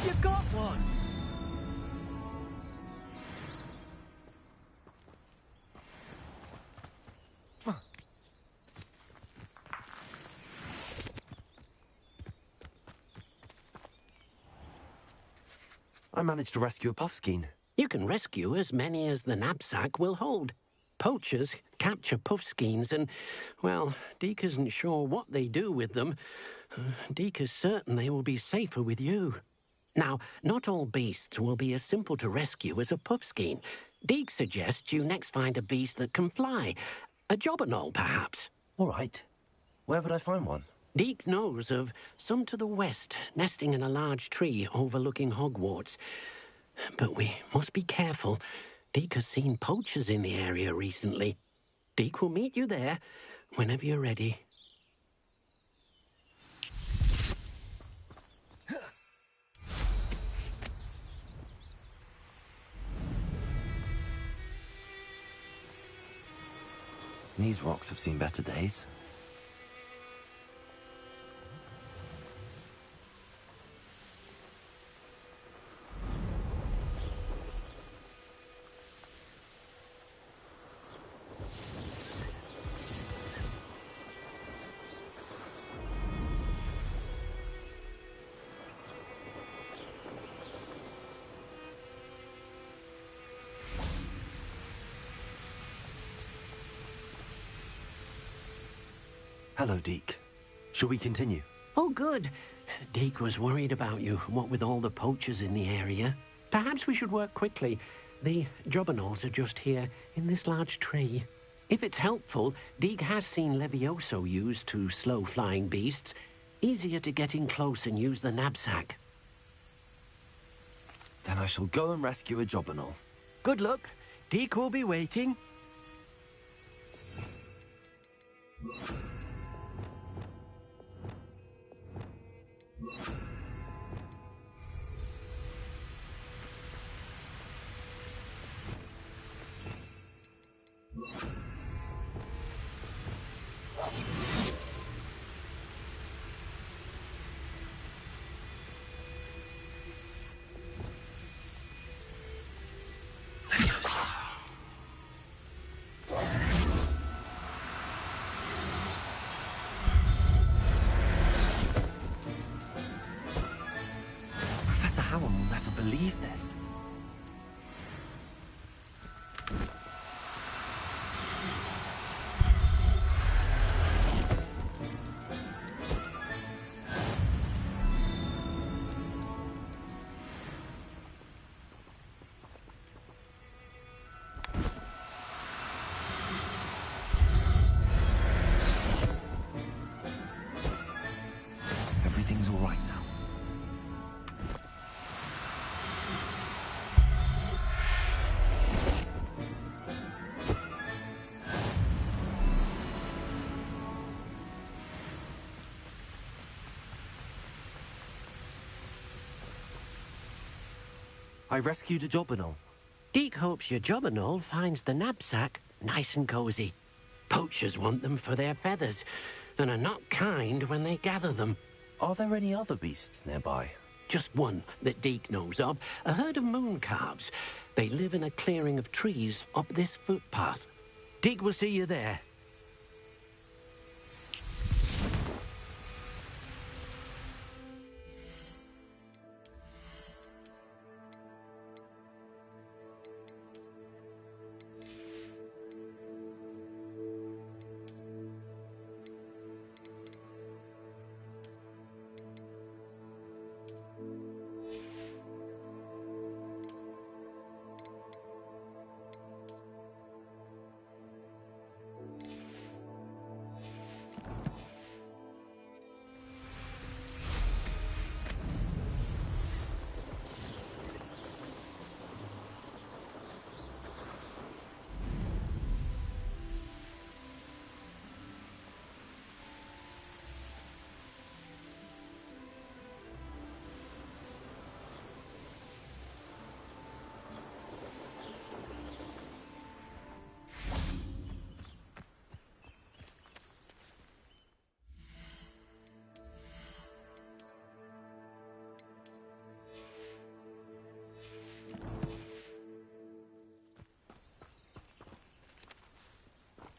You got one! I managed to rescue a puffskein. You can rescue as many as the knapsack will hold. Poachers capture puffskeins and, well, Deke isn't sure what they do with them. Deke is certain they will be safer with you. Now, not all beasts will be as simple to rescue as a puffskein. Deke suggests you next find a beast that can fly. A jobberknoll, perhaps. All right. Where would I find one? Deke knows of some to the west, nesting in a large tree overlooking Hogwarts. But we must be careful. Deke has seen poachers in the area recently. Deke will meet you there whenever you're ready. These rocks have seen better days. Hello, Deke. Shall we continue? Oh, good. Deke was worried about you, what with all the poachers in the area. Perhaps we should work quickly. The jobberknolls are just here, in this large tree. If it's helpful, Deke has seen Levioso used to slow flying beasts. Easier to get in close and use the knapsack. Then I shall go and rescue a jobberknoll. Good luck. Deke will be waiting. I rescued a jobberknoll. Deke hopes your jobberknoll finds the knapsack nice and cozy. Poachers want them for their feathers, and are not kind when they gather them. Are there any other beasts nearby? Just one that Deke knows of, a herd of moon calves. They live in a clearing of trees up this footpath. Deke will see you there.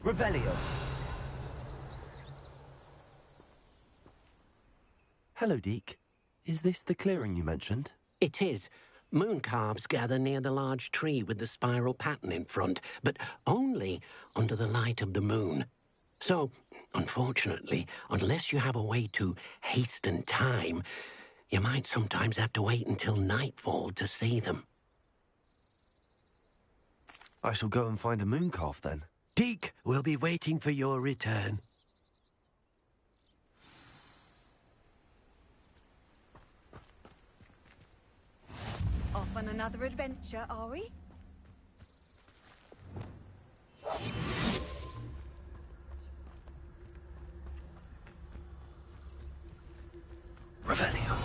Revelio. Hello, Deke. Is this the clearing you mentioned? It is. Moon calves gather near the large tree with the spiral pattern in front, but only under the light of the moon. So, unfortunately, unless you have a way to hasten time, you might sometimes have to wait until nightfall to see them. I shall go and find a moon calf then. Deke will be waiting for your return. Off on another adventure, are we? Revelio.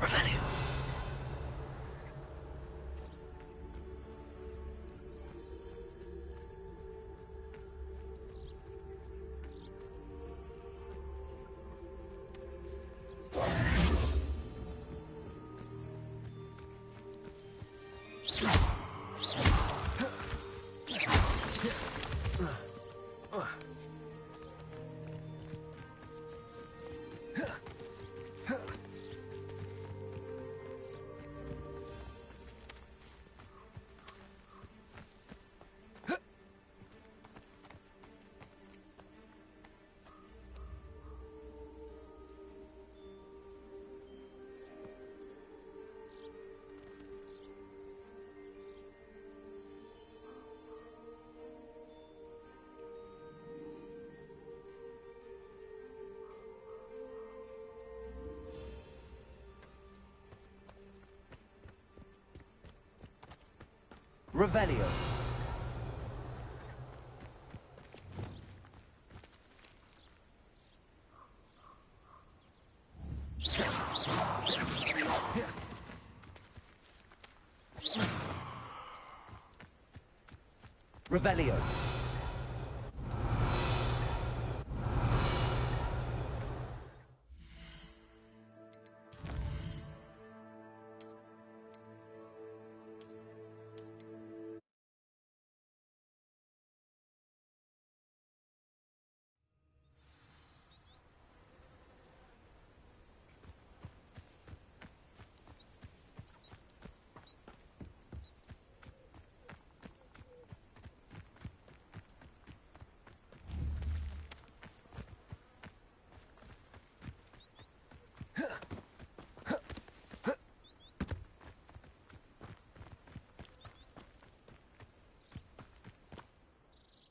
Revelio. Revelio. Revelio.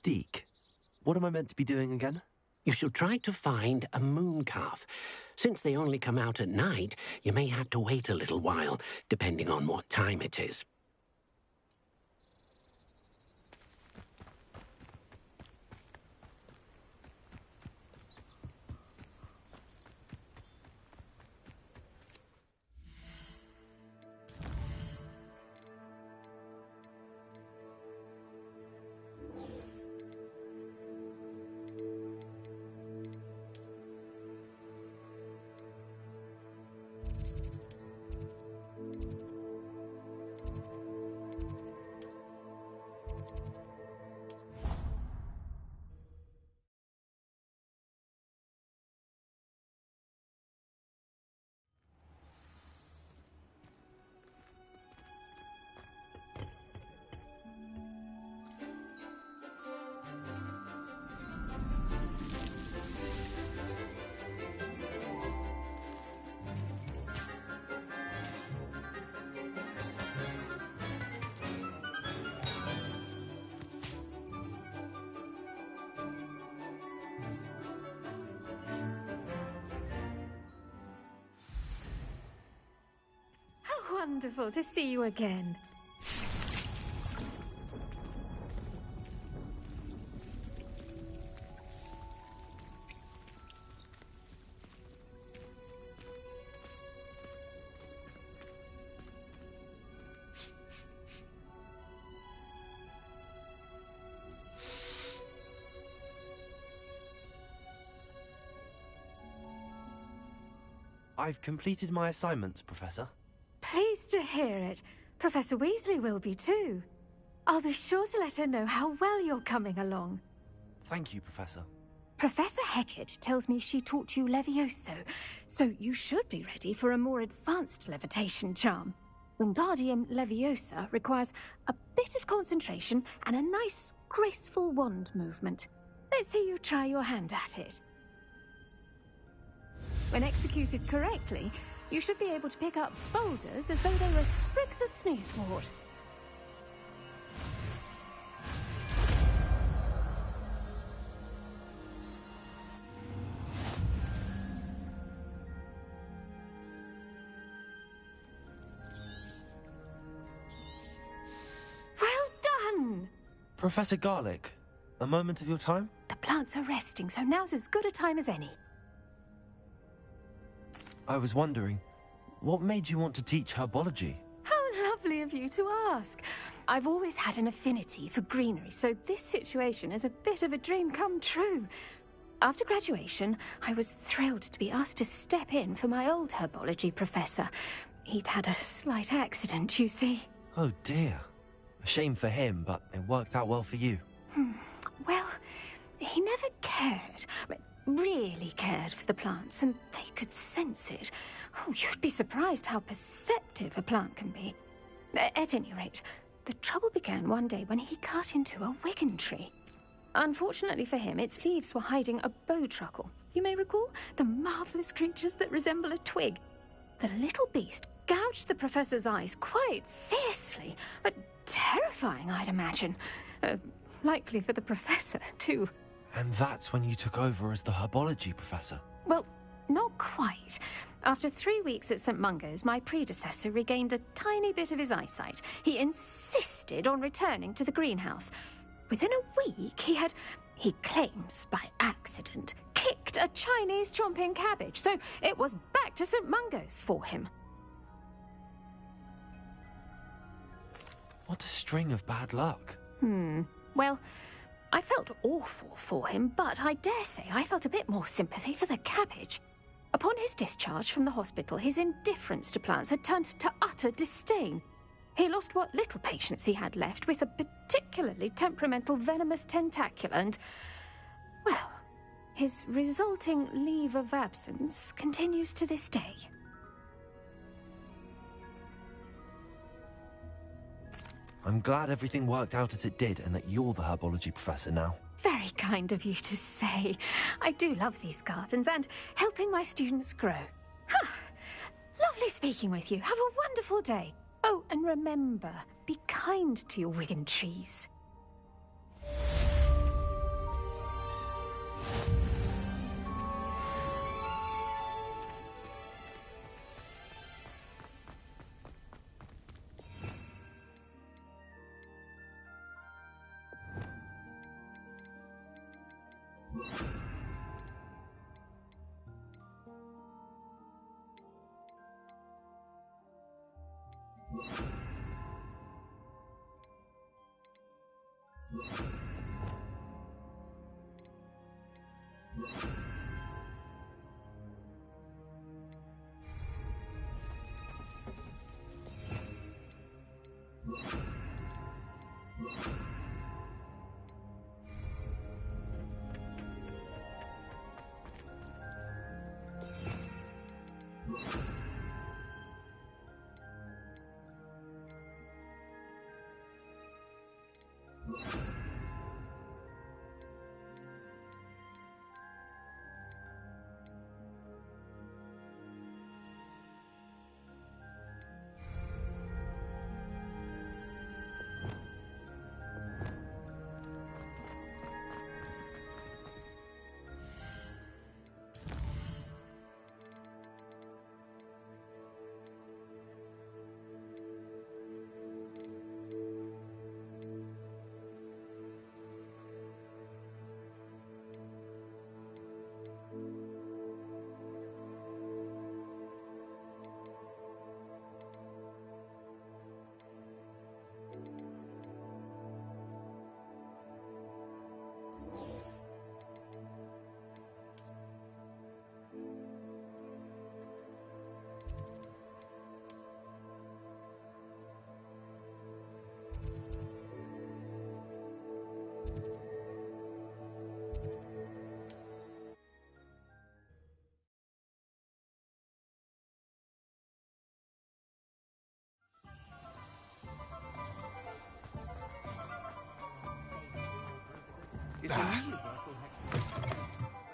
Deke, what am I meant to be doing again? You should try to find a moon calf. Since they only come out at night, you may have to wait a little while, depending on what time it is. Wonderful to see you again. I've completed my assignments, Professor. Pleased to hear it. Professor Weasley will be too. I'll be sure to let her know how well you're coming along. Thank you, Professor. Professor Hecat tells me she taught you Levioso, so you should be ready for a more advanced levitation charm. Wingardium Leviosa requires a bit of concentration and a nice, graceful wand movement. Let's see you try your hand at it. When executed correctly, you should be able to pick up boulders as though they were sprigs of sneezewort. Well done! Professor Garlick, a moment of your time? The plants are resting, so now's as good a time as any. I was wondering, what made you want to teach herbology? How lovely of you to ask. I've always had an affinity for greenery, so this situation is a bit of a dream come true. After graduation, I was thrilled to be asked to step in for my old herbology professor. He'd had a slight accident, you see. Oh dear. A shame for him, but it worked out well for you. Well, he never cared. Really cared for the plants, and they could sense it. Oh, you'd be surprised how perceptive a plant can be. At any rate, the trouble began one day when he cut into a wigan tree. Unfortunately for him, its leaves were hiding a bowtruckle. You may recall the marvellous creatures that resemble a twig. The little beast gouged the professor's eyes quite fiercely, but terrifying, I'd imagine. Likely for the professor, too. And that's when you took over as the herbology professor? Well, not quite. After 3 weeks at St. Mungo's, my predecessor regained a tiny bit of his eyesight. He insisted on returning to the greenhouse. Within a week, he claims by accident, kicked a Chinese chomping cabbage, so it was back to St. Mungo's for him. What a string of bad luck. Well, I felt awful for him, but I dare say I felt a bit more sympathy for the cabbage. Upon his discharge from the hospital, his indifference to plants had turned to utter disdain. He lost what little patience he had left with a particularly temperamental venomous tentacula and, well, his resulting leave of absence continues to this day. I'm glad everything worked out as it did and that you're the herbology professor now. Very kind of you to say. I do love these gardens and helping my students grow. Lovely speaking with you. Have a wonderful day. Oh, and remember, be kind to your Wigan trees.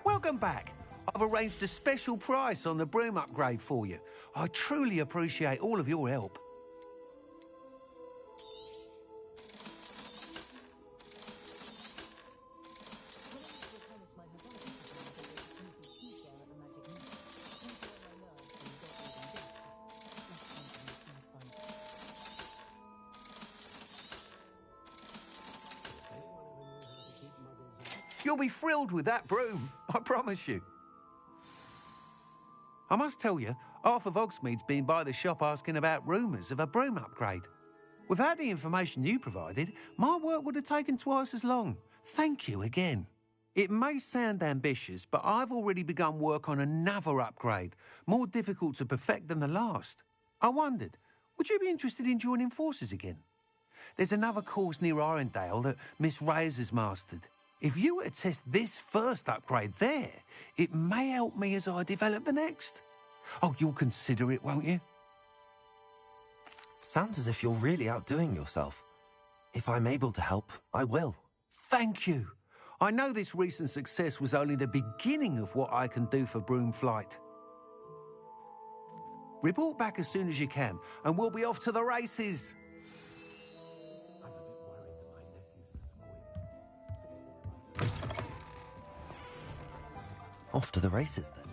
Welcome back. I've arranged a special price on the broom upgrade for you. I truly appreciate all of your help. You'll be thrilled with that broom, I promise you. I must tell you, half of Hogsmeade's been by the shop asking about rumours of a broom upgrade. Without the information you provided, my work would have taken twice as long. Thank you again. It may sound ambitious, but I've already begun work on another upgrade, more difficult to perfect than the last. I wondered, would you be interested in joining forces again? There's another course near Arendale that Miss Reyes has mastered. If you were to test this first upgrade there, it may help me as I develop the next. Oh, you'll consider it, won't you? Sounds as if you're really outdoing yourself. If I'm able to help, I will. Thank you. I know this recent success was only the beginning of what I can do for broom flight. Report back as soon as you can, and we'll be off to the races. Off to the races, then.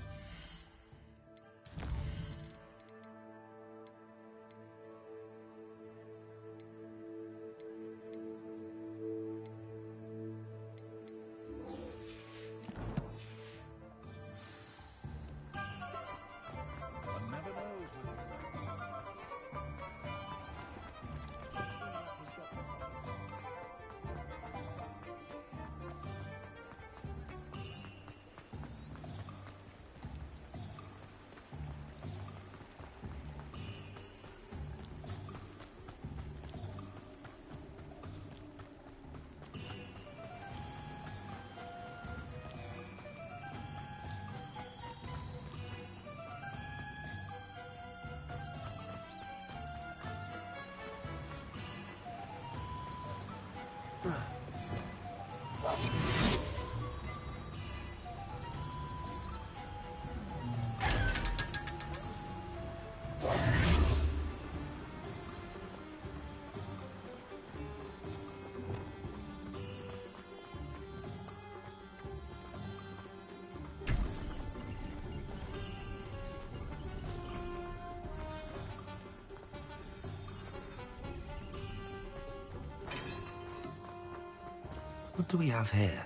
What do we have here?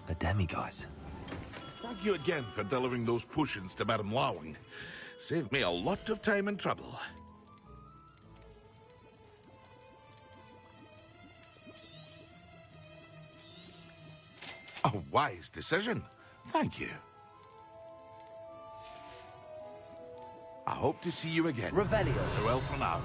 A demiguise. Thank you again for delivering those potions to Madame Lawing. Saved me a lot of time and trouble. A wise decision. Thank you. I hope to see you again. Revelio. Farewell for now.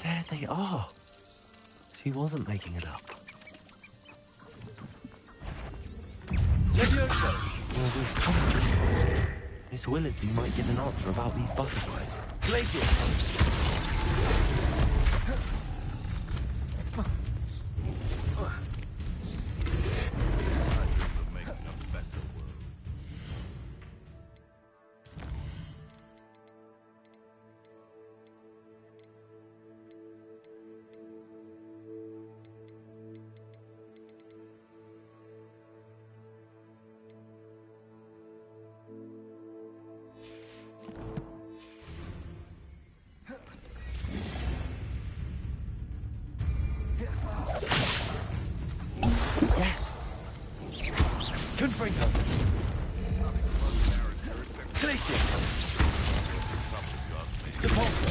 There they are. She wasn't making it up. Well, we've come. Miss Willardsey might get an answer about these butterflies. Yes. Confringo. Glacier. Depulsor.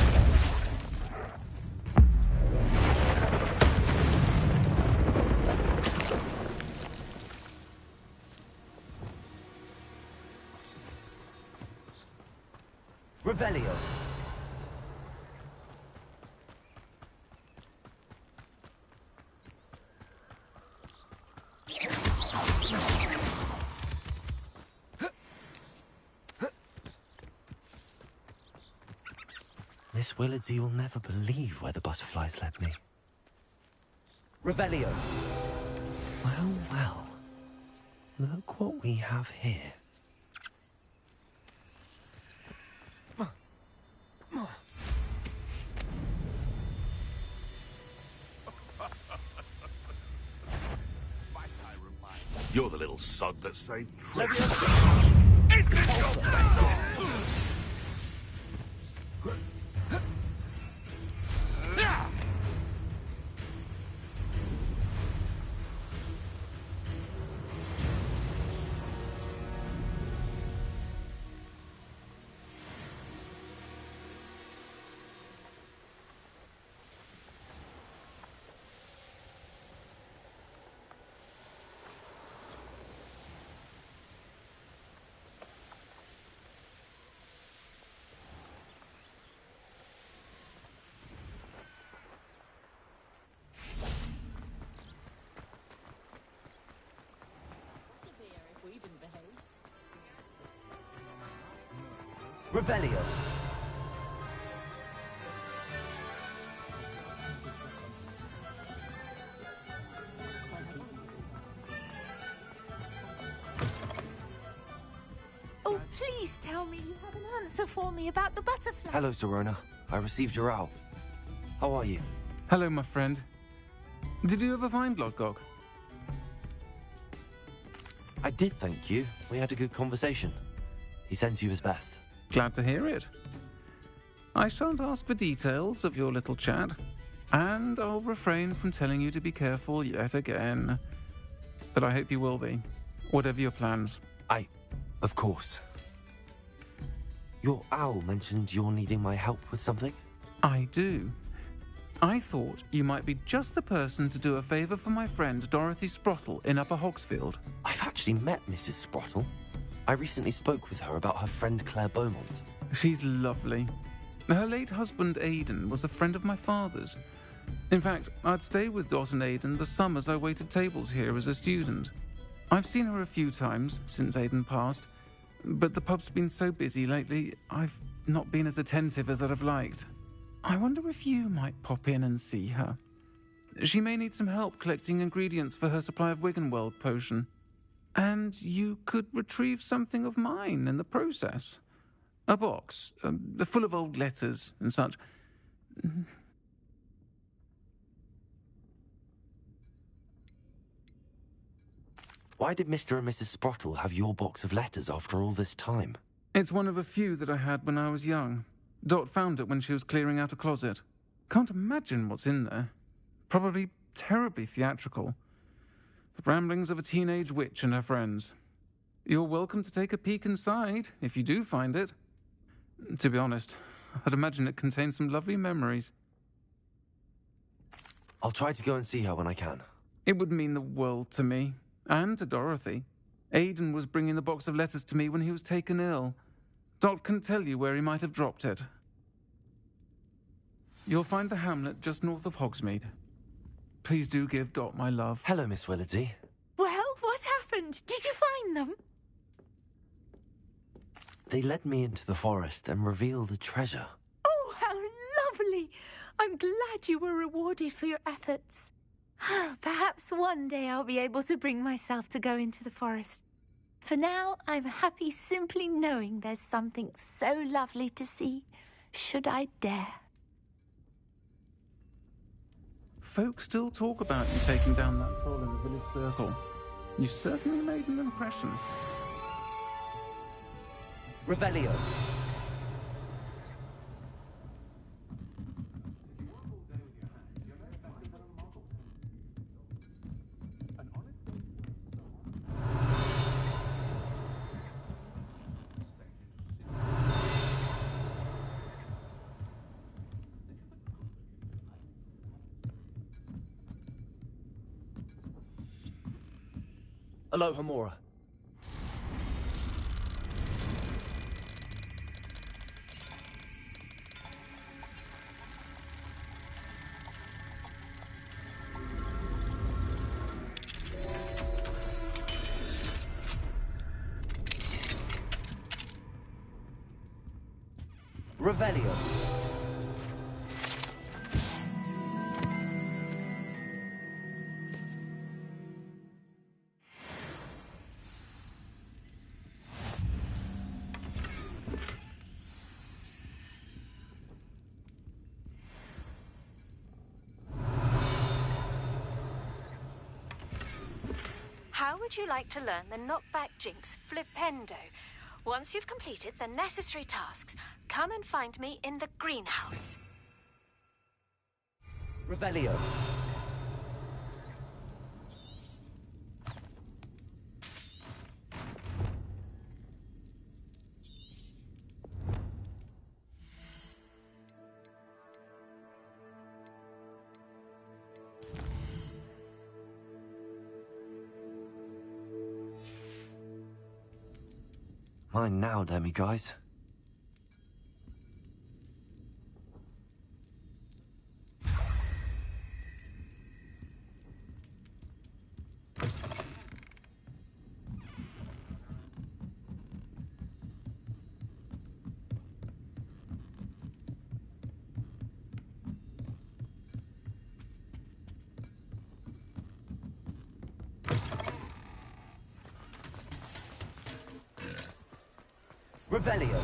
Revelio. Miss Willardsey will never believe where the butterflies led me. Revelio. Well, well. Look what we have here. You're the little sod that saved Is this your best? Revelio. Oh, please tell me you have an answer for me about the butterfly. Hello, Serona. I received your owl. How are you? Hello, my friend. Did you ever find Lodgok? I did, thank you. We had a good conversation. He sends you his best. Glad to hear it. I shan't ask for details of your little chat, and I'll refrain from telling you to be careful yet again. But I hope you will be, whatever your plans. Of course. Your owl mentioned you're needing my help with something? I do. I thought you might be just the person to do a favour for my friend Dorothy Sprottle in Upper Hogsfield. I've actually met Mrs. Sprottle. I recently spoke with her about her friend Claire Beaumont. She's lovely. Her late husband Aidan was a friend of my father's. In fact, I'd stay with Dot and Aidan the summers I waited tables here as a student. I've seen her a few times since Aidan passed, but the pub's been so busy lately, I've not been as attentive as I'd have liked. I wonder if you might pop in and see her. She may need some help collecting ingredients for her supply of Wiggenweld potion. And you could retrieve something of mine in the process. A box, full of old letters and such. Why did Mr. and Mrs. Sprottle have your box of letters after all this time? It's one of a few that I had when I was young. Dot found it when she was clearing out a closet. Can't imagine what's in there. Probably terribly theatrical. The ramblings of a teenage witch and her friends. You're welcome to take a peek inside, if you do find it. To be honest, I'd imagine it contains some lovely memories. I'll try to go and see her when I can. It would mean the world to me, and to Dorothy. Aidan was bringing the box of letters to me when he was taken ill. Dot can tell you where he might have dropped it. You'll find the hamlet just north of Hogsmeade. Please do give Dot my love. Hello, Miss Willardsey. Well, what happened? Did you find them? They led me into the forest and revealed a treasure. Oh, how lovely! I'm glad you were rewarded for your efforts. Perhaps one day I'll be able to bring myself to go into the forest. For now, I'm happy simply knowing there's something so lovely to see, should I dare. Folk still talk about you taking down that troll in the village circle. You certainly made an impression. Revelio. Aloha Mora. Revelio. How would you like to learn the knockback jinx flipendo? Once you've completed the necessary tasks, come and find me in the greenhouse. Revelio. Mine now, damn you guys. Revelio.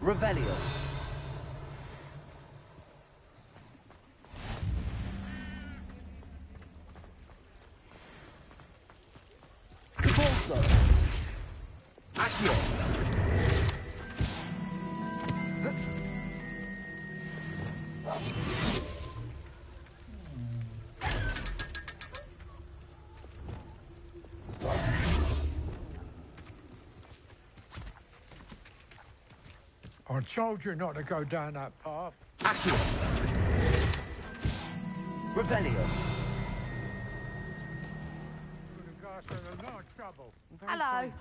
Revelio. Repulsor. Accio. I told you not to go down that path. Accio. Revelio. Hello.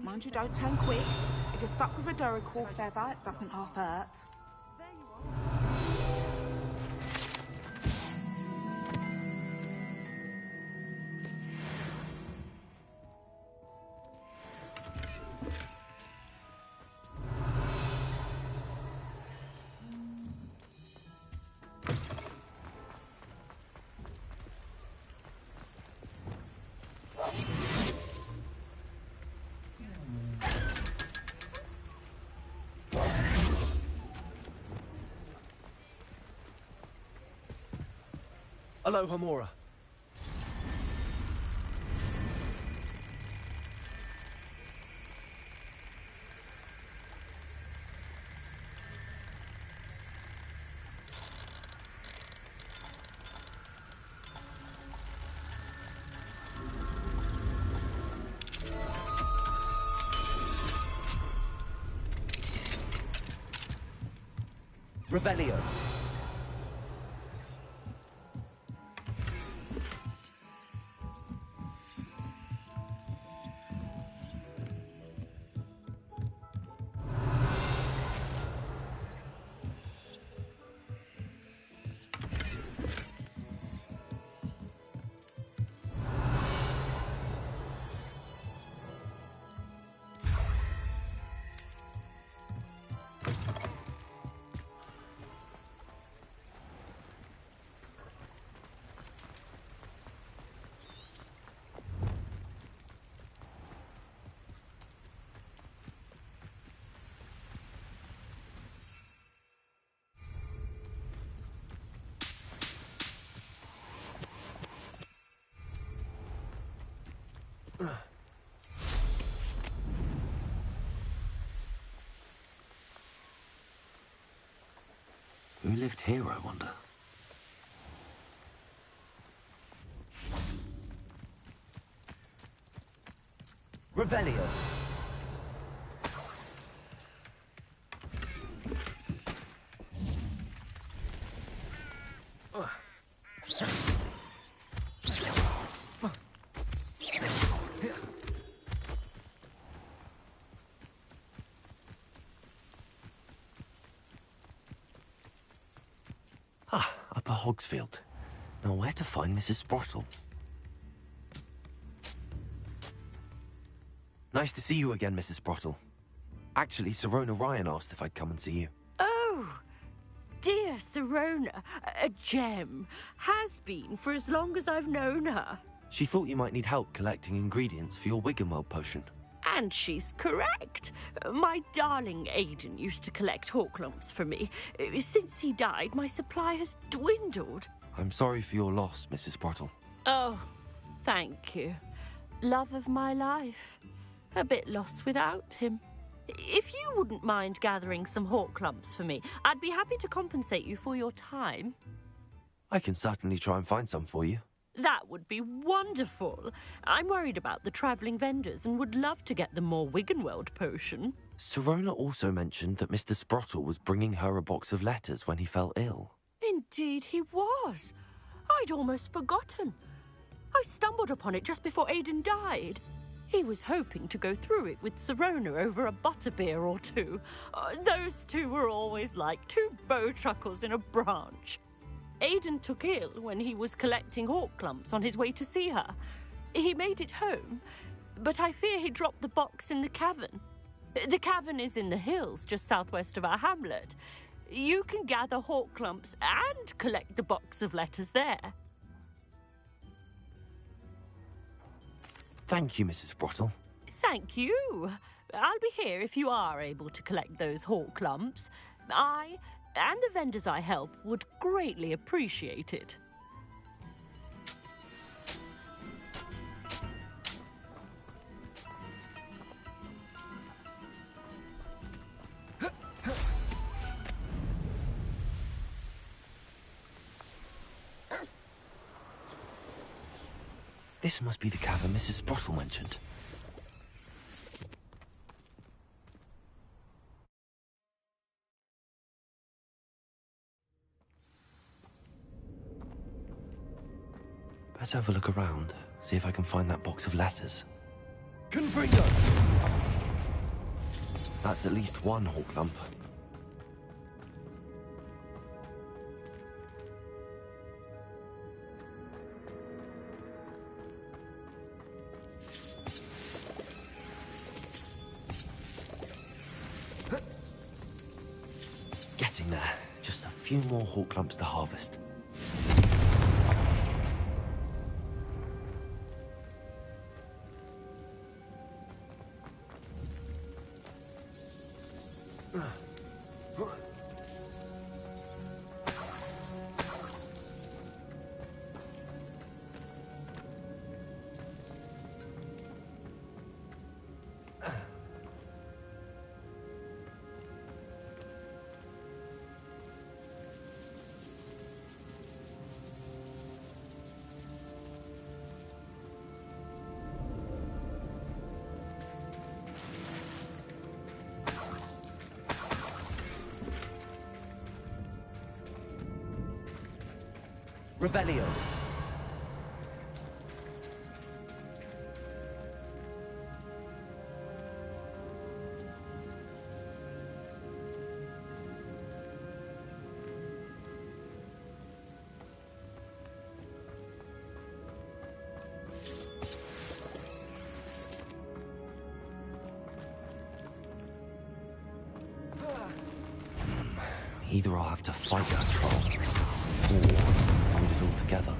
Mind you, don't turn quick. If you're stuck with a Duracell feather, it doesn't half hurt. Aloha Mora. Revelio. Who lived here, I wonder? Revelio. Upper Hogsfield. Now where to find Mrs. Sprottle? Nice to see you again, Mrs. Sprottle. Actually, Sirona Ryan asked if I'd come and see you. Oh, dear Sirona, a gem. Has been for as long as I've known her. She thought you might need help collecting ingredients for your Wiggenweld potion. And she's correct. My darling Aidan used to collect hawk lumps for me. Since he died, my supply has dwindled. I'm sorry for your loss, Mrs. Sprottle. Oh, thank you. Love of my life. A bit lost without him. If you wouldn't mind gathering some hawk lumps for me, I'd be happy to compensate you for your time. I can certainly try and find some for you. That would be wonderful. I'm worried about the travelling vendors and would love to get them more Wiggenweld potion. Sirona also mentioned that Mr. Sprottle was bringing her a box of letters when he fell ill. Indeed he was. I'd almost forgotten. I stumbled upon it just before Aidan died. He was hoping to go through it with Sirona over a butterbeer or two. Those two were always like two bowtruckles in a branch. Aidan took ill when he was collecting hawk lumps on his way to see her. He made it home, but I fear he dropped the box in the cavern. The cavern is in the hills just southwest of our hamlet. You can gather hawk lumps and collect the box of letters there. Thank you, Mrs. Sprottle. Thank you. I'll be here if you are able to collect those hawk lumps. I and the vendors I help would greatly appreciate it. This must be the cavern Mrs. Sprottle mentioned. Better have a look around, see if I can find that box of letters. Confringo! That's at least one hawk lump. Getting there. Just a few more hawk lumps to harvest. Revelio. Either I'll have to fight that troll, or avoid it altogether.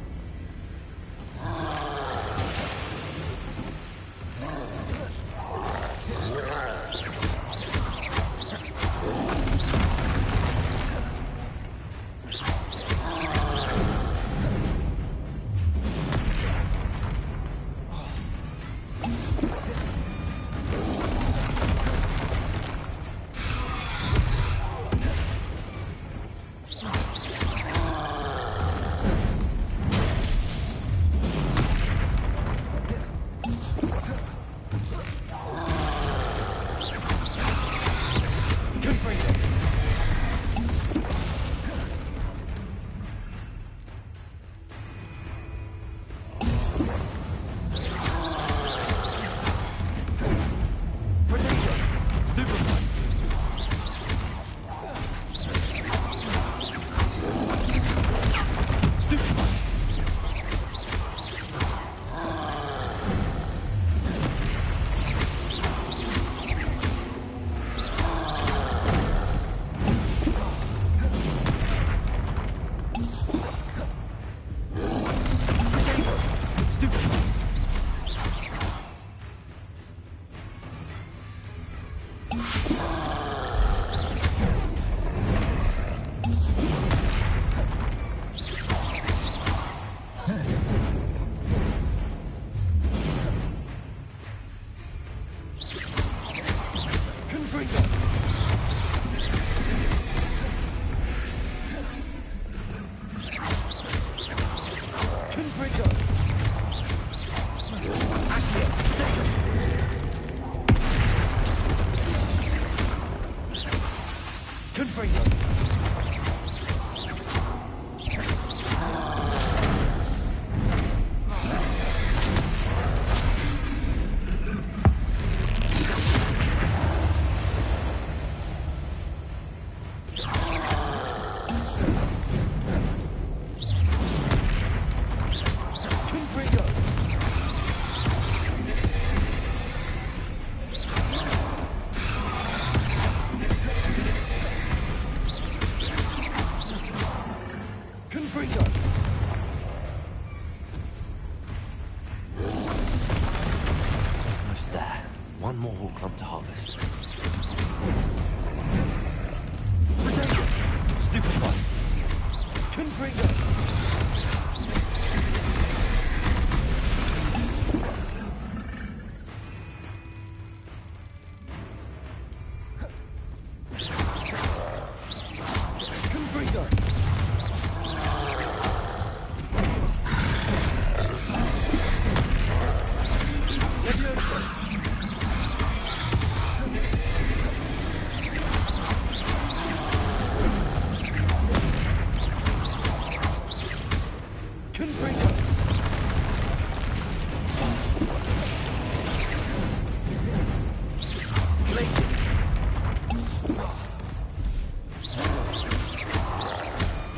Placing.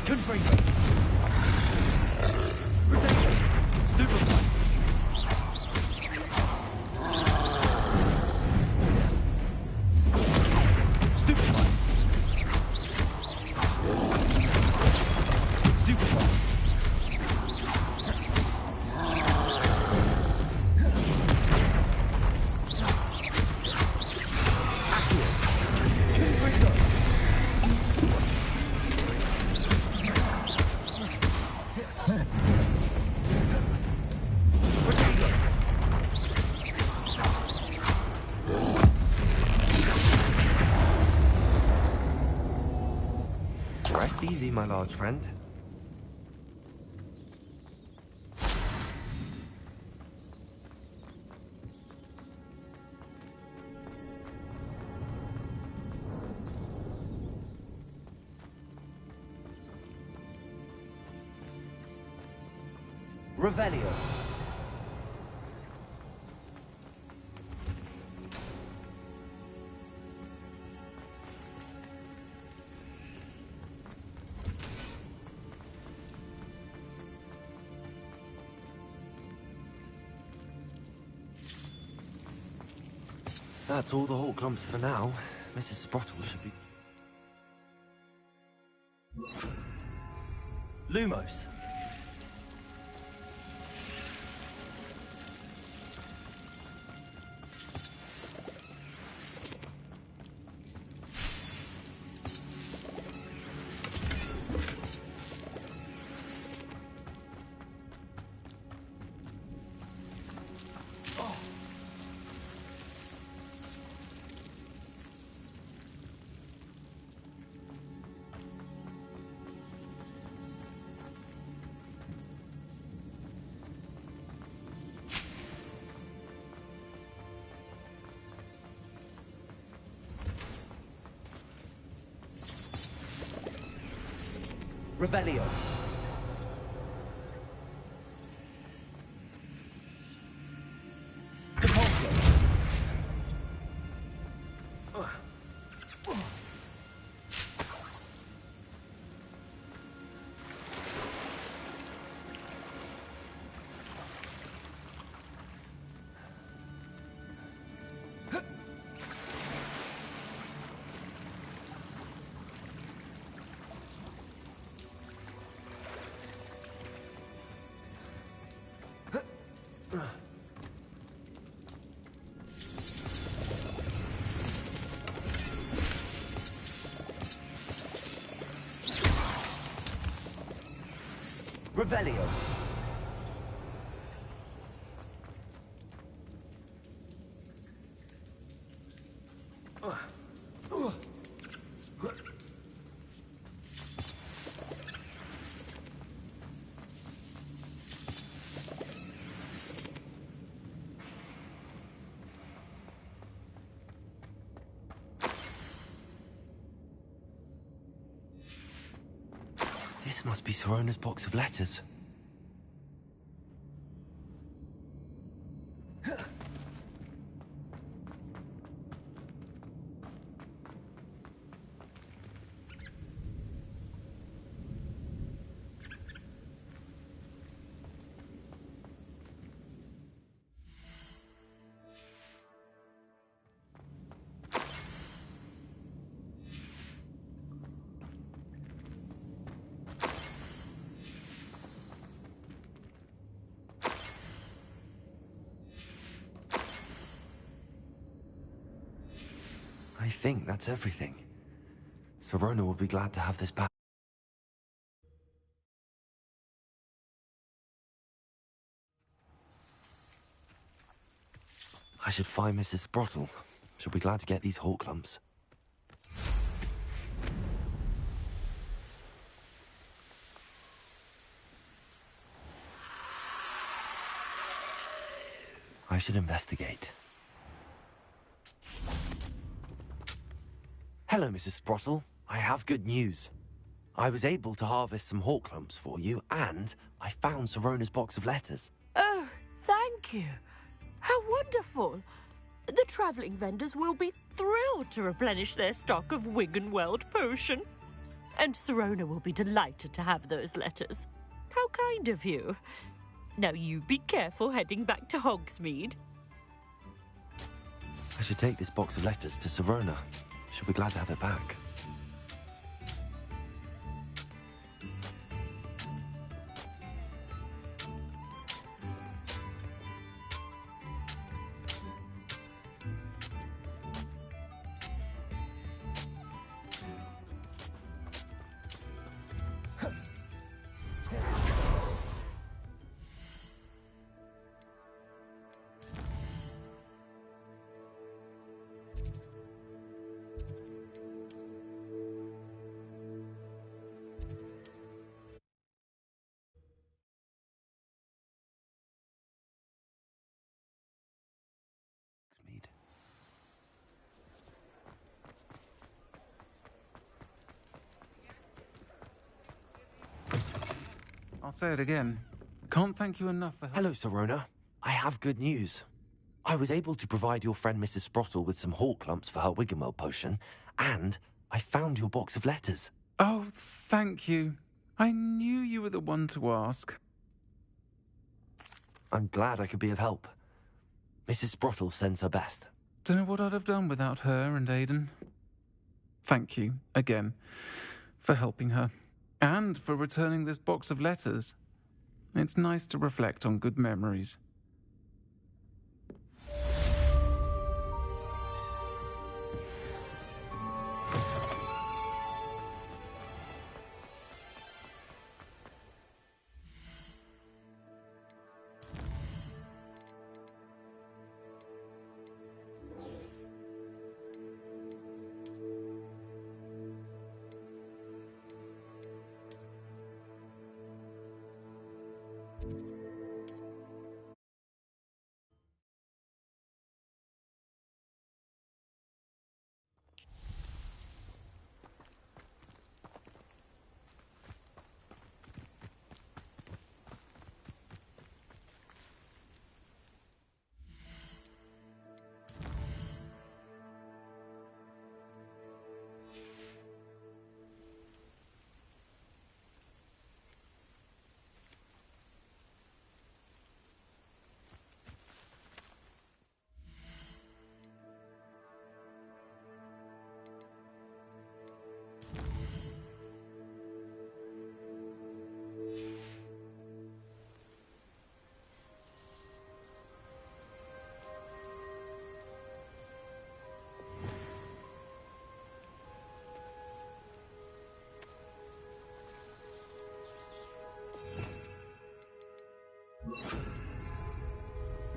Confringo. Protect. Stupefy. Stupefy. Stupefy. Rest easy, my large friend. Revelio. That's all the Hawk clumps for now. Mrs. Sprottle should be... Lumos. Revelio. Depulso. Revelio. This must be Sorona's box of letters. I think that's everything. Sorona will be glad to have this back. I should find Mrs. Sprottle. She'll be glad to get these Hawk clumps. I should investigate. Hello, Mrs. Sprottle. I have good news. I was able to harvest some Hawk clumps for you, and I found Sorona's box of letters. Oh, thank you. How wonderful. The travelling vendors will be thrilled to replenish their stock of Wiggenweld potion. And Serona will be delighted to have those letters. How kind of you. Now you be careful heading back to Hogsmeade. I should take this box of letters to Serona. She'll be glad to have it back. I'll say it again. Can't thank you enough for... Hello, Serona. I have good news. I was able to provide your friend Mrs. Sprottle with some hawk lumps for her Wiggenweld potion, and I found your box of letters. Oh, thank you. I knew you were the one to ask. I'm glad I could be of help. Mrs. Sprottle sends her best. Don't know what I'd have done without her and Aidan. Thank you, again, for helping her. And for returning this box of letters. It's nice to reflect on good memories.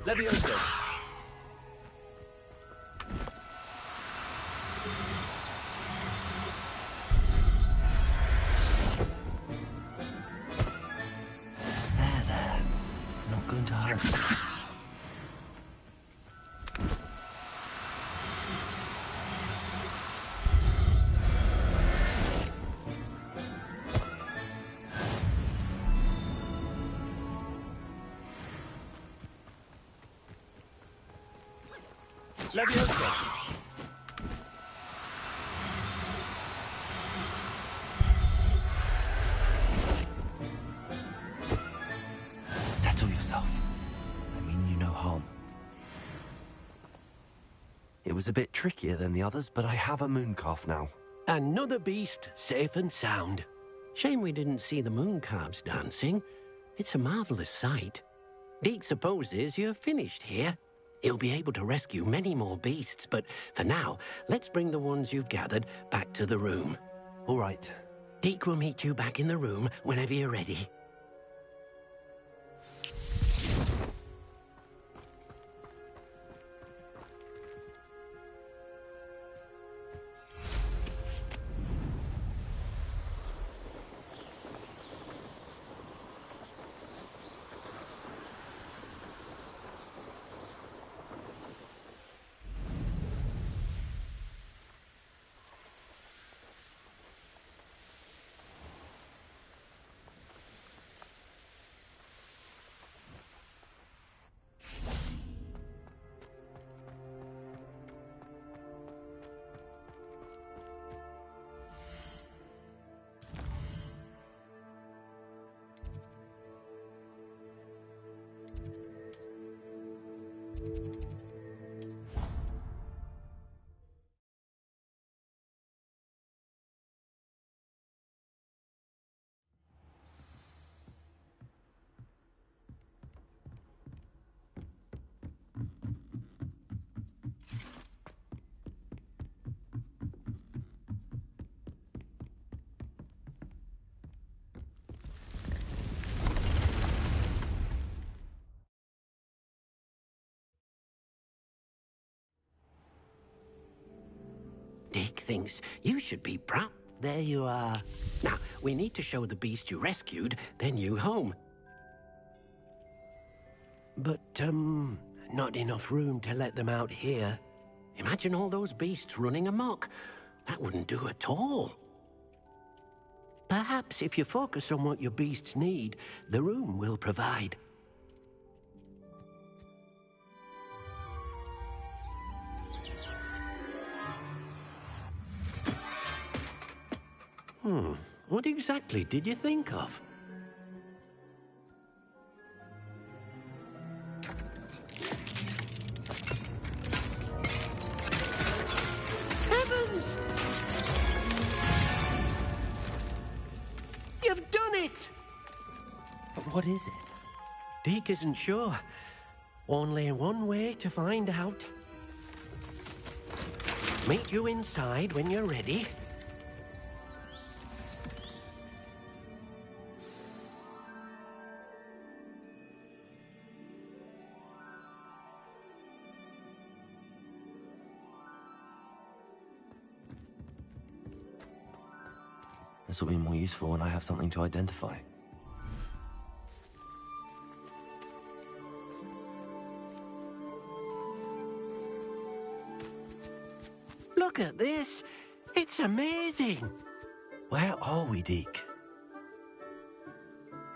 Levioso. There. Not going to hurt. Levioso. Settle yourself. I mean you no harm. It was a bit trickier than the others, but I have a mooncalf now. Another beast, safe and sound. Shame we didn't see the mooncalves dancing. It's a marvelous sight. Deke supposes you're finished here. He'll be able to rescue many more beasts, but for now, let's bring the ones you've gathered back to the room. All right. Deke will meet you back in the room whenever you're ready. Dick thinks you should be proud. There you are. Now, we need to show the beast you rescued their new home. But, not enough room to let them out here. Imagine all those beasts running amok. That wouldn't do at all. Perhaps if you focus on what your beasts need, the room will provide. What exactly did you think of? Heavens! You've done it! But what is it? Deke isn't sure. Only one way to find out. Meet you inside when you're ready. This will be more useful when I have something to identify. Look at this. It's amazing. Where are we, Deke?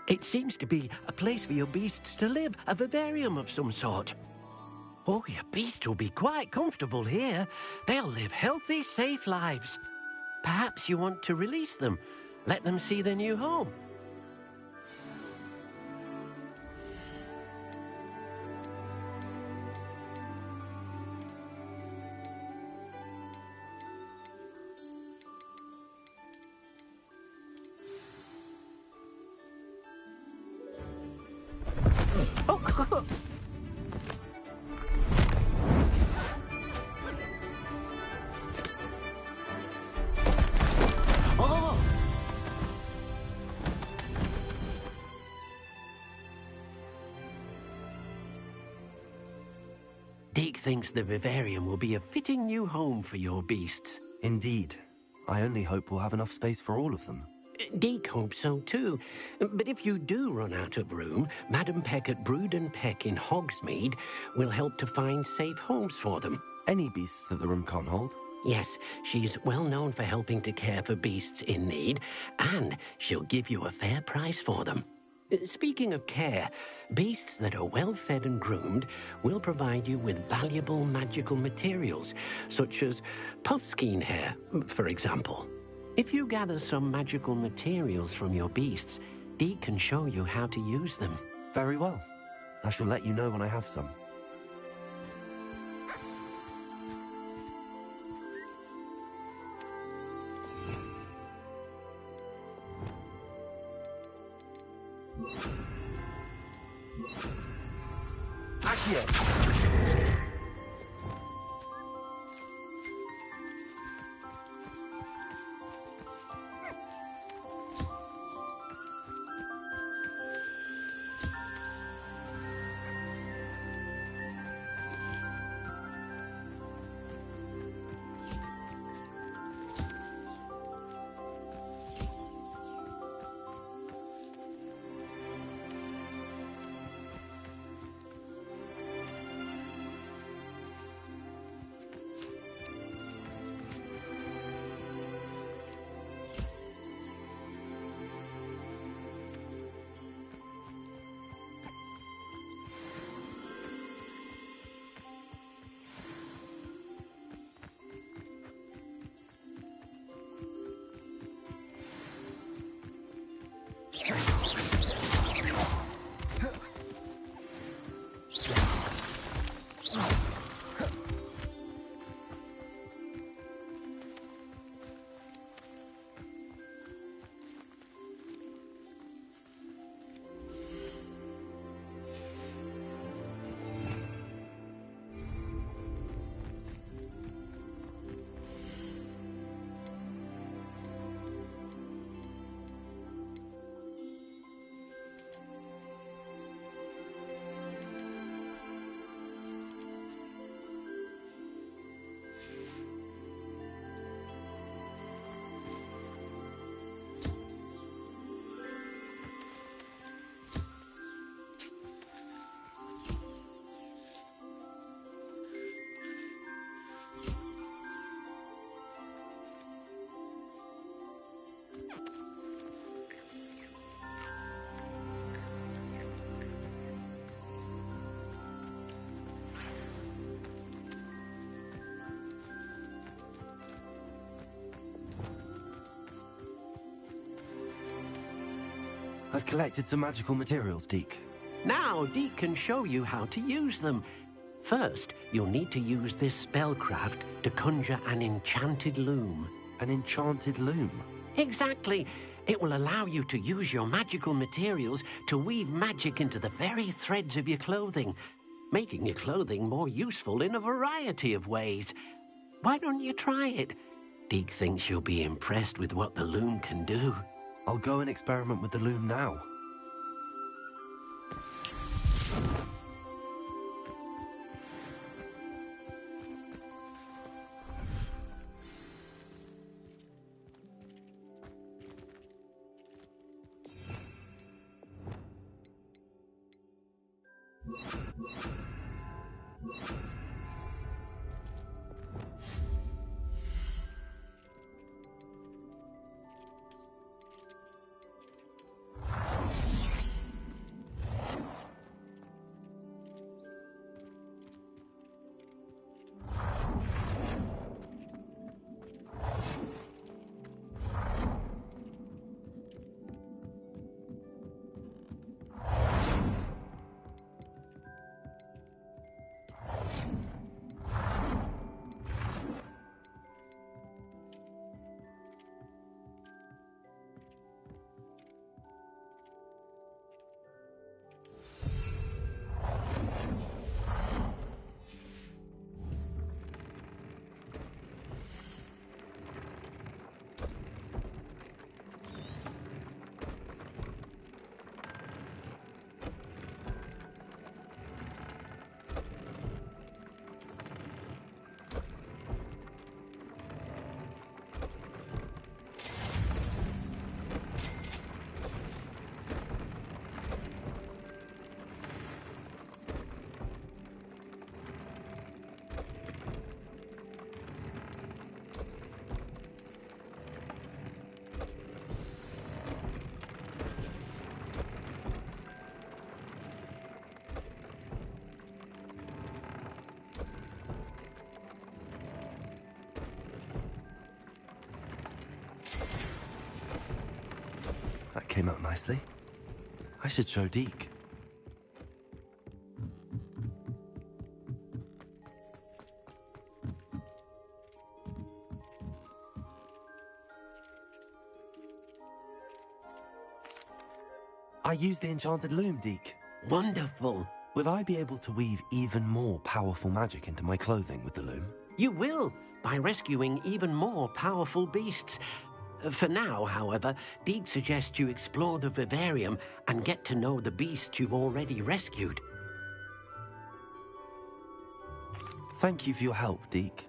It seems to be a place for your beasts to live, a vivarium of some sort. Oh, your beasts will be quite comfortable here. They'll live healthy, safe lives. Perhaps you want to release them, let them see their new home. Deke thinks the vivarium will be a fitting new home for your beasts. Indeed. I only hope we'll have enough space for all of them. Deke hopes so too. But if you do run out of room, Madam Peck at Brood and Peck in Hogsmeade will help to find safe homes for them. Any beasts that the room can't hold? Yes, she's well known for helping to care for beasts in need, and she'll give you a fair price for them. Speaking of care, beasts that are well fed and groomed will provide you with valuable magical materials, such as puffskein hair, for example. If you gather some magical materials from your beasts, Deke can show you how to use them. Very well. I shall let you know when I have some. I've collected some magical materials, Deke. Now, Deke can show you how to use them. First, you'll need to use this spellcraft to conjure an enchanted loom. An enchanted loom? Exactly. It will allow you to use your magical materials to weave magic into the very threads of your clothing, making your clothing more useful in a variety of ways. Why don't you try it? Deke thinks you'll be impressed with what the loom can do. I'll go and experiment with the loom now. That came out nicely. I should show Deke. I used the enchanted loom, Deke. Wonderful. Will I be able to weave even more powerful magic into my clothing with the loom? You will, by rescuing even more powerful beasts. For now, however, Deke suggests you explore the vivarium and get to know the beasts you've already rescued. Thank you for your help, Deke.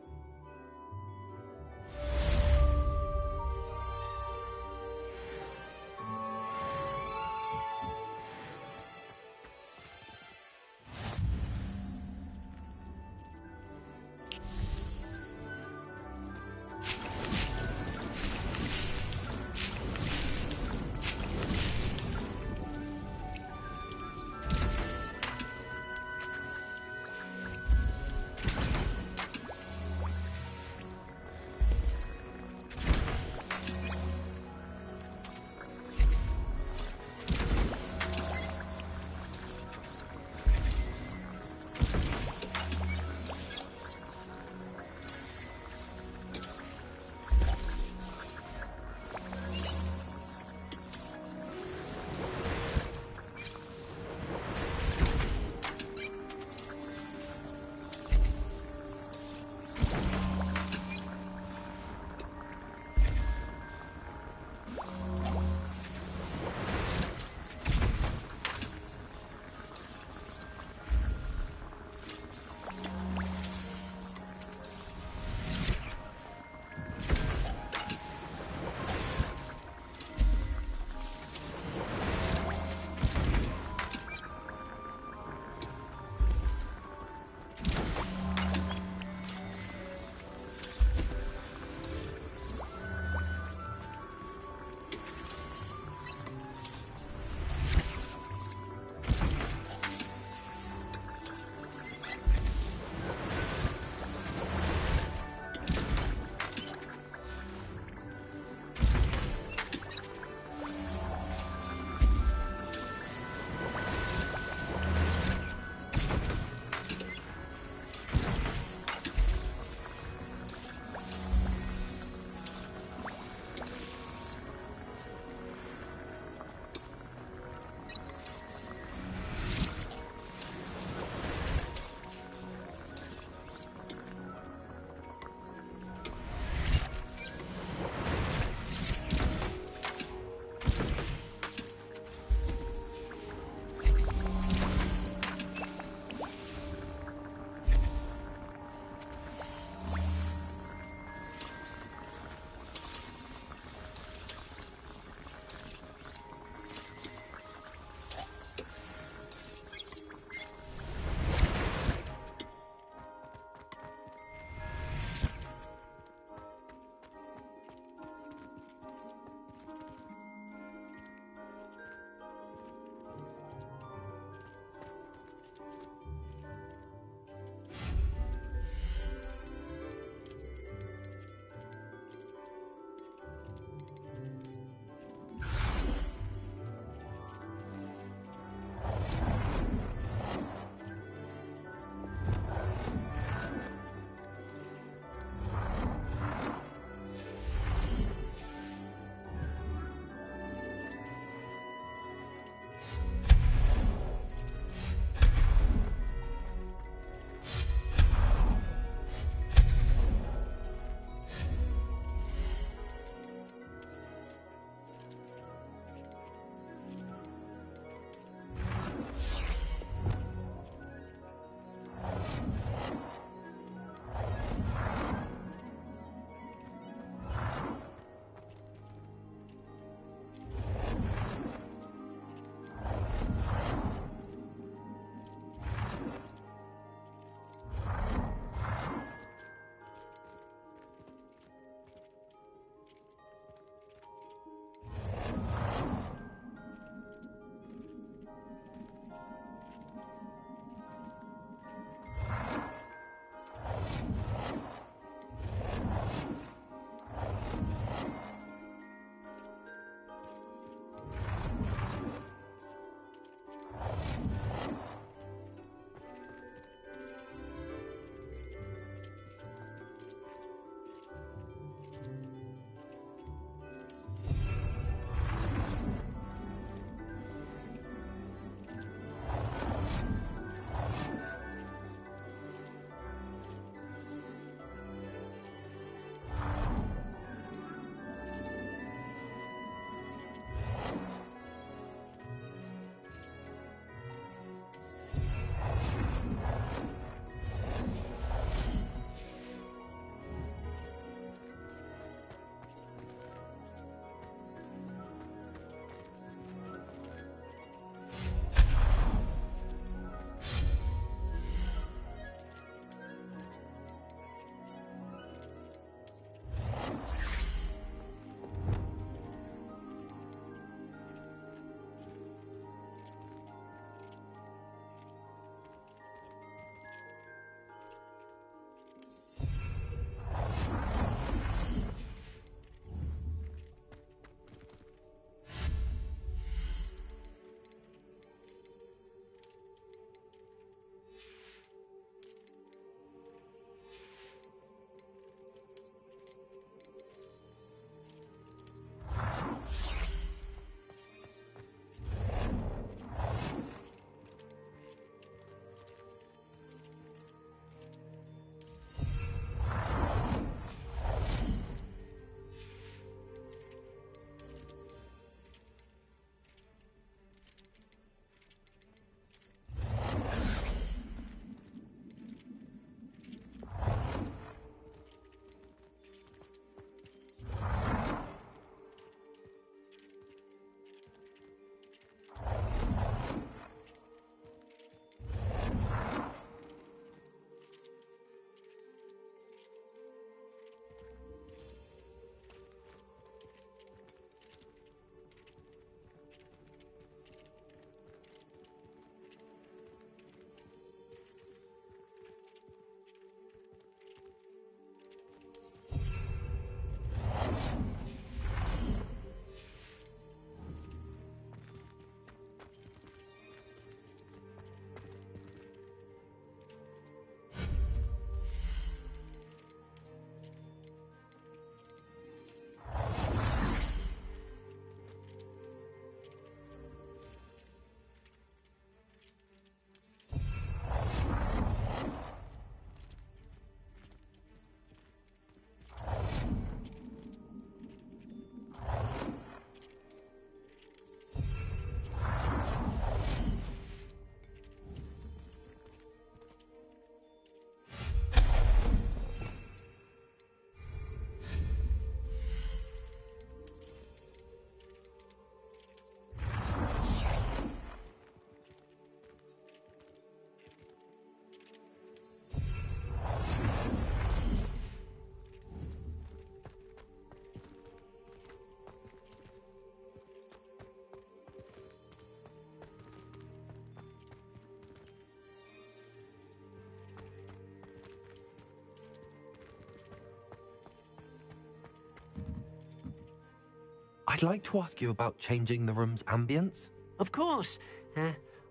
I'd like to ask you about changing the room's ambience. Of course.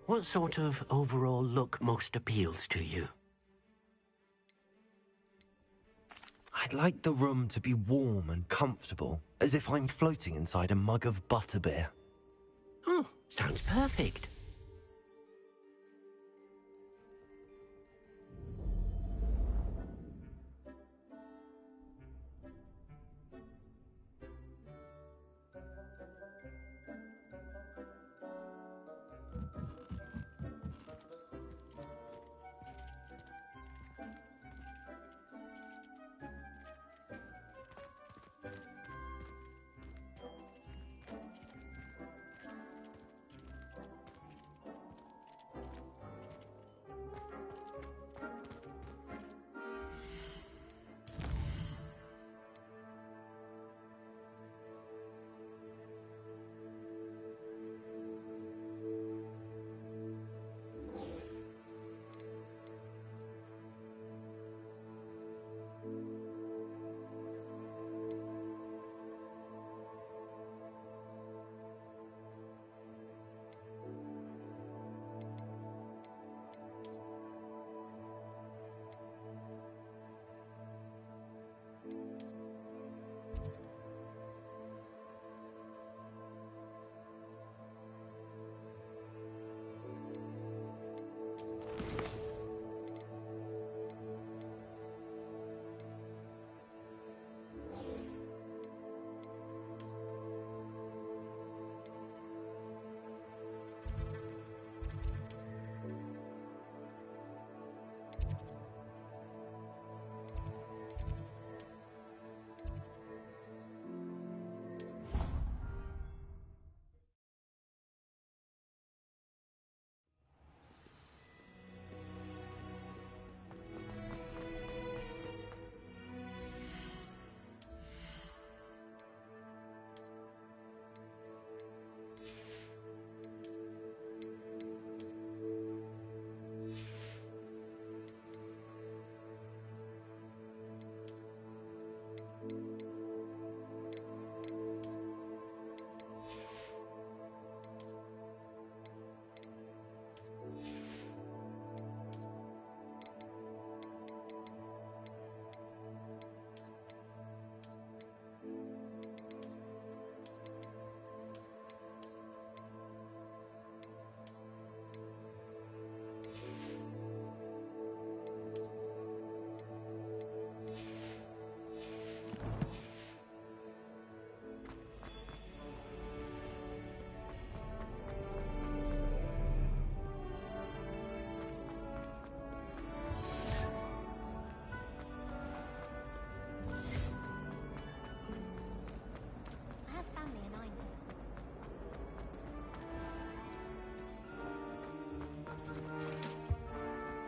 What sort of overall look most appeals to you? I'd like the room to be warm and comfortable, as if I'm floating inside a mug of butterbeer. Oh, sounds perfect.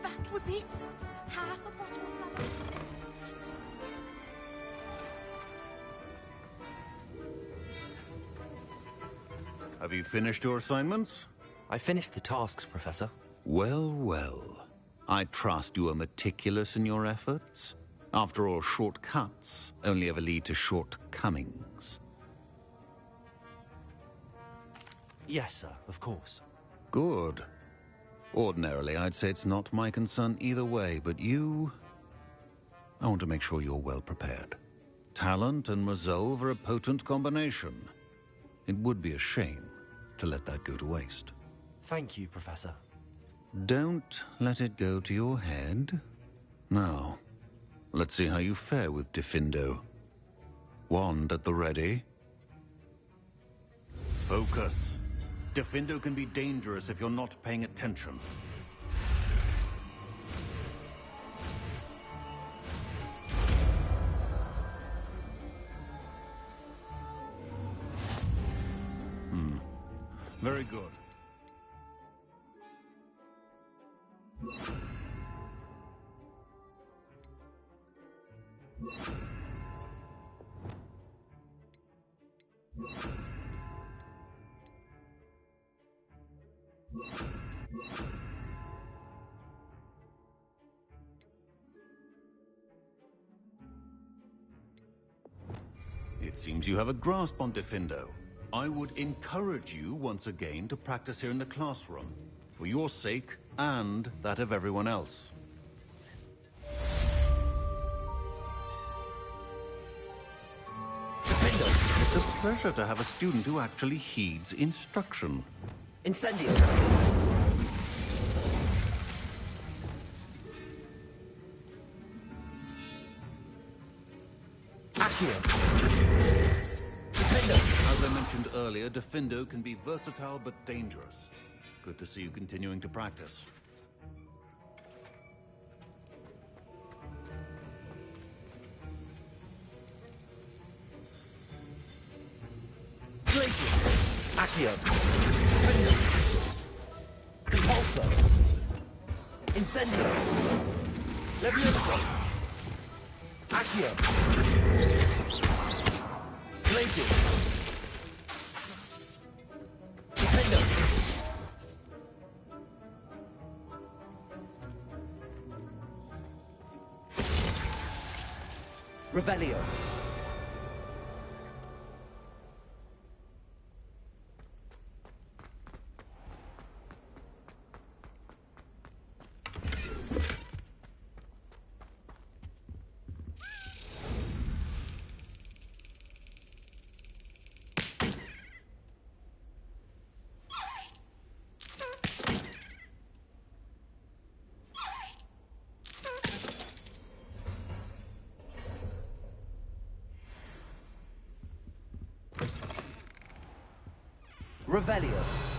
That was it. Half a bottle of lemon. Have you finished your assignments? I finished the tasks, Professor. Well, well. I trust you are meticulous in your efforts. After all, shortcuts only ever lead to shortcomings. Yes, sir, of course. Good. Ordinarily, I'd say it's not my concern either way, but you... I want to make sure you're well prepared. Talent and resolve are a potent combination. It would be a shame to let that go to waste. Thank you, Professor. Don't let it go to your head. Now, let's see how you fare with Diffindo. Wand at the ready. Focus. Diffindo can be dangerous if you're not paying attention. Very good. It seems you have a grasp on Diffindo. I would encourage you once again to practice here in the classroom, for your sake and that of everyone else. It's a pleasure to have a student who actually heeds instruction. Incendio. As I mentioned earlier, Defendo can be versatile but dangerous. Good to see you continuing to practice. Glacier. Accio. Defendo. Compulsor. Incendio. Leviosa. Accio. Glacier. Defendo. Revelio. Revelio.